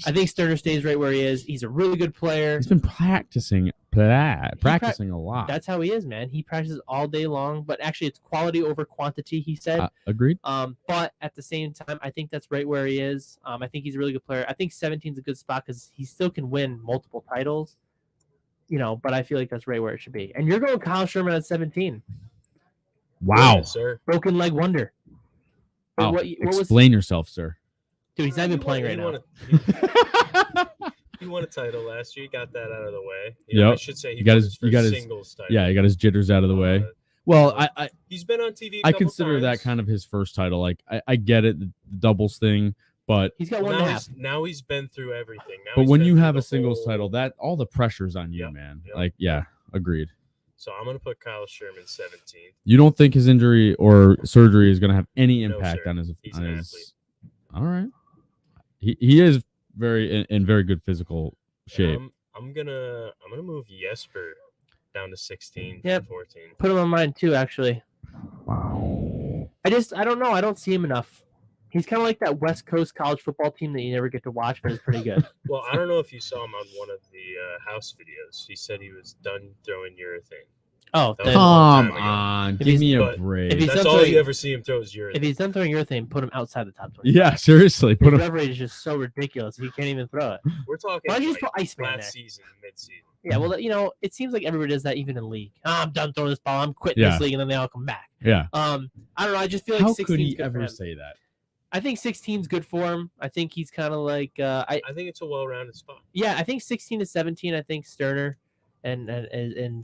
I think Sterner stays right where he is. He's a really good player. He's been practicing a lot. That's how he is, man. He practices all day long. But actually, it's quality over quantity, he said. Agreed. But at the same time, I think that's right where he is. I think he's a really good player. I think 17 is a good spot because he still can win multiple titles. But I feel like that's right where it should be. And you're going Kyle Sherman at 17. Wow. Yeah, sir. Broken leg wonder. Oh, explain yourself, sir. Dude, he's not even playing right now. He won a title last year. He got that out of the way. Yeah, I should say he got his singles title. Yeah, he got his jitters out of the way. Well, he's been on TV. I consider that kind of his first title. Like I get it, the doubles thing, but he's got one and a half. Now he's been through everything. But when you have a singles title, that all the pressure's on you, man. Yep. Like, yeah, agreed. So I'm gonna put Kyle Sherman 17. You don't think his injury or surgery is gonna have any impact on his? He's an athlete. All right. He is in very good physical shape. I'm gonna move Jesper down to 16. Yep. 14. Put him on mine too, actually. Wow. I don't know. I don't see him enough. He's kind of like that West Coast college football team that you never get to watch, but it's pretty good. Well, I don't know if you saw him on one of the house videos. He said he was done throwing urethane. Oh, come on. Give me a break. That's all you ever see him throw is urethane. If he's done throwing urethane, put him outside the top 20. Yeah, seriously. His rev rate is just so ridiculous. He can't even throw it. We're talking Why don't you just put Iceman last there? season, mid-season. Yeah, well, it seems like everybody does that even in league. I'm done throwing this ball. I'm quitting this league, and then they all come back. Yeah. I don't know. I just feel like 16 could he ever say that? I think 16 is good for him. I think he's kind of like I think it's a well-rounded spot. Yeah, I think 16 to 17. I think Sterner and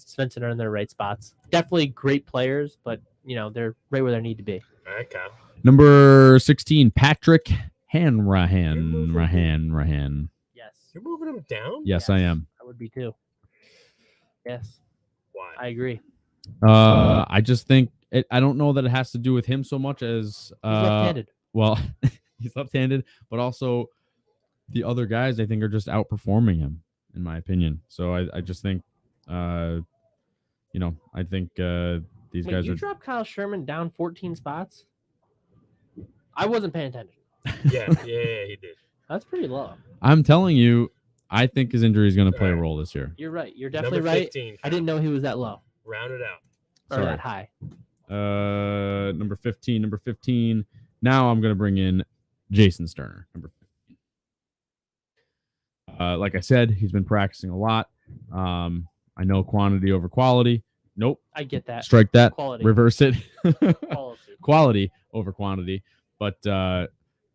Svensson are in their right spots. Definitely great players, but they're right where they need to be. All right, Kyle. Number 16, Patrick Rahan. Yes. You're moving him down? Yes, I am. I would be too. Yes. Why? I agree. I just think I don't know that it has to do with him so much as he's left-handed. Well, he's left-handed, but also the other guys, I think, are just outperforming him, in my opinion. So I just think, I think these guys you are. dropped Kyle Sherman down 14 spots? I wasn't paying attention. Yeah, he did. That's pretty low. I'm telling you, I think his injury is going to play a Alright. role this year. You're right. You're definitely Number right. 15. I didn't know he was that low Round it out. or Sorry. that high. Number 15. Now I'm going to bring in Jason Sterner, number 15. Like I said, he's been practicing a lot. I know quantity over quality. Nope. I get that. Strike that. Quality. Reverse it. Quality. Quality over quantity. But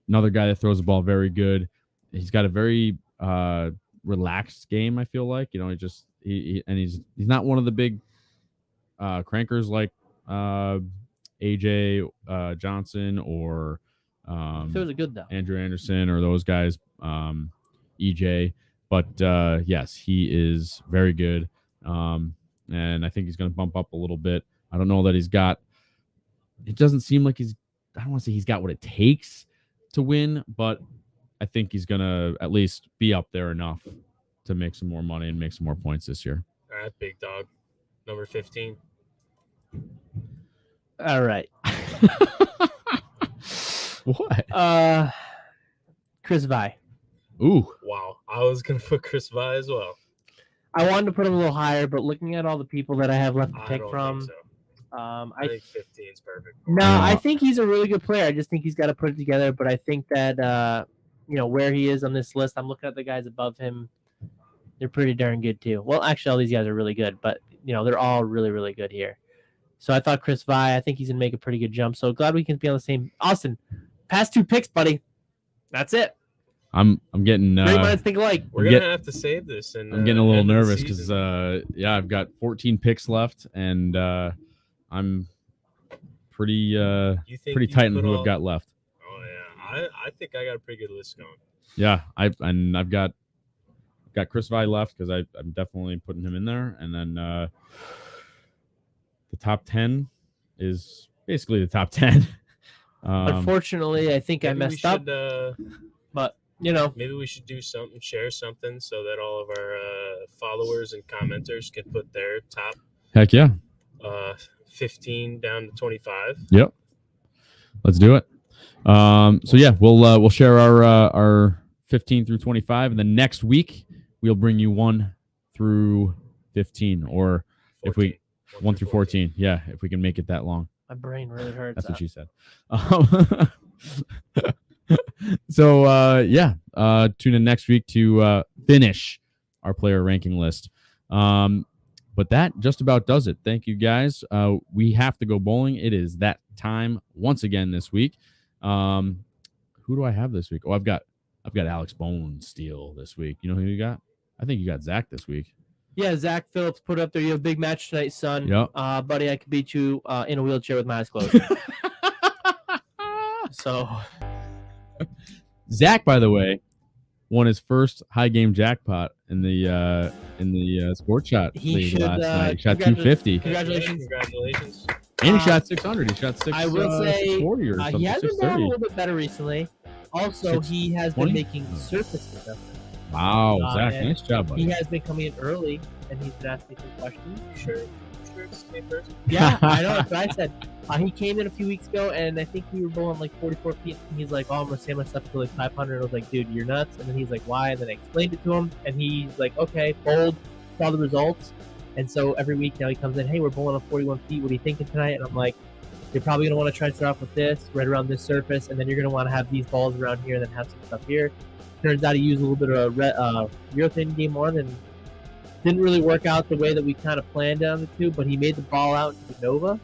another guy that throws the ball very good. He's got a very relaxed game, I feel like. He's not one of the big crankers like AJ Johnson or Those are good though. Andrew Anderson or those guys, EJ. But yes, he is very good. And I think he's going to bump up a little bit. I don't know that he's got. It doesn't seem like I don't want to say he's got what it takes to win, but I think he's going to at least be up there enough to make some more money and make some more points this year. All right, big dog. Number 15. All right. What? Chris Vi. Ooh. Wow. I was going to put Chris Vi as well. I wanted to put him a little higher, but looking at all the people that I have left to I pick don't from, think so. I think 15 is perfect. No, I think he's a really good player. I just think he's got to put it together. But I think that where he is on this list, I'm looking at the guys above him. They're pretty darn good too. Well, actually, all these guys are really good, but they're all really, really good here. So I thought Chris Vi, I think he's gonna make a pretty good jump. So glad we can be on the same. Austin, past 2 picks, buddy. That's it. I'm getting. Great minds think alike. We're gonna have to save this, and I'm getting a little nervous because I've got 14 picks left, and I'm pretty tight on who I've got left. Oh yeah, I think I got a pretty good list going. Yeah, I've got Chris Vi left because I'm definitely putting him in there, and then the top 10 is basically the top 10. Unfortunately, I think I messed up, but maybe we should do something, share something, so that all of our followers and commenters can put their top. Heck yeah. 15 down to 25. Yep. Let's do it. So yeah, we'll share our 15 through 25, and then next week we'll bring you 1 through 15, or 14. If we 1 through 14. Yeah, if we can make it that long. My brain really hurts. That's what she said. So tune in next week to finish our player ranking list. But that just about does it. Thank you guys. We have to go bowling. It is that time once again this week. Who do I have this week? Oh, I've got Alex Bonesteel this week. You know who you got? I think you got Zach this week. Yeah, Zach Phillips put up there. You have a big match tonight, son. Yep. Buddy, I could beat you in a wheelchair with my eyes closed. So, Zach, by the way, won his first high game jackpot in the Sports Shot League last night. He shot 250. Congratulations. And he shot 600. He shot 640 I will say, 640 or something. he has been doing a 630. little bit better recently. Also, he has been 620? making surface adjustments. Wow, Zach, nice job, buddy. He has been coming in early, and he's been asking some questions. Sure it's the same person. Yeah, I know. That's what I said. He came in a few weeks ago, and I think we were bowling like 44 feet. And he's like, "Oh, I'm gonna save myself to like 500." I was like, "Dude, you're nuts." And then he's like, "Why?" And then I explained it to him, and he's like, "Okay, bold." Saw the results, and so every week now he comes in, "Hey, we're bowling on 41 feet. What are you thinking tonight?" And I'm like, "You're probably gonna want to try to start off with this, right around this surface, and then you're gonna want to have these balls around here, and then have some stuff here." Turns out he used a little bit of urethane game 1, and didn't really work out the way that we kind of planned on the 2, but he made the ball out to Nova,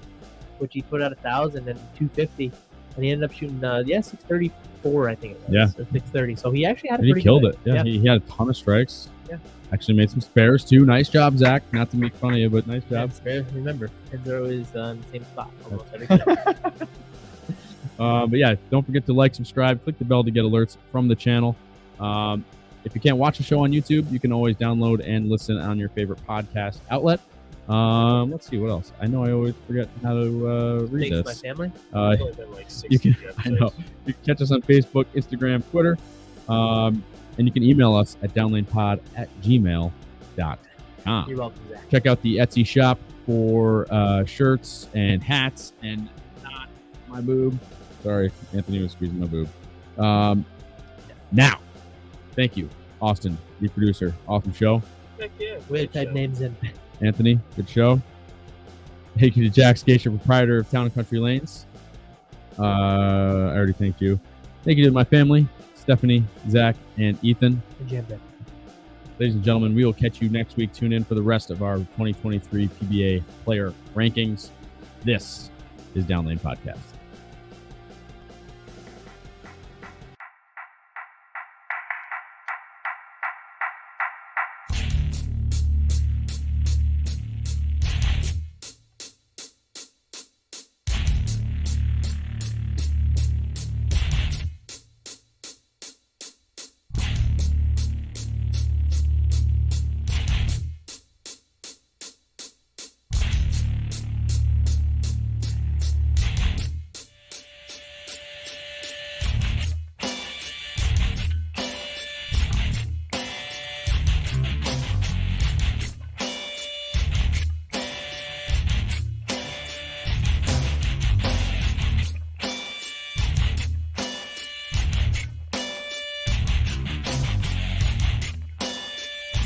which he put out 1,000 and 250, and he ended up shooting 634, I think it was. Yeah. Or 630. So he actually had a And he pretty killed good, it. Yeah, he had a ton of strikes. Yeah. Actually made some spares too. Nice job, Zach. Not to make fun of you, but nice job. Remember, Enzo is in the same spot almost every time. But yeah, don't forget to like, subscribe, click the bell to get alerts from the channel. If you can't watch the show on YouTube, you can always download and listen on your favorite podcast outlet. Let's see what else. I know I always forget how to read Thanks, this. my family. You can catch us on Facebook, Instagram, Twitter. And you can email us at downlanepod@gmail.com. You're welcome, Zach. Check out the Etsy shop for shirts and hats and not my boob. Sorry, Anthony was squeezing my boob. Now, thank you, Austin, the producer. Awesome show. Heck yeah. We great type show. names in. Anthony, good show. Thank you to Jack Scaccia, proprietor of Town and Country Lanes. I already thanked you. Thank you to my family, Stephanie, Zach, and Ethan. Ladies and gentlemen, we will catch you next week. Tune in for the rest of our 2023 PBA player rankings. This is Down Lane Podcast.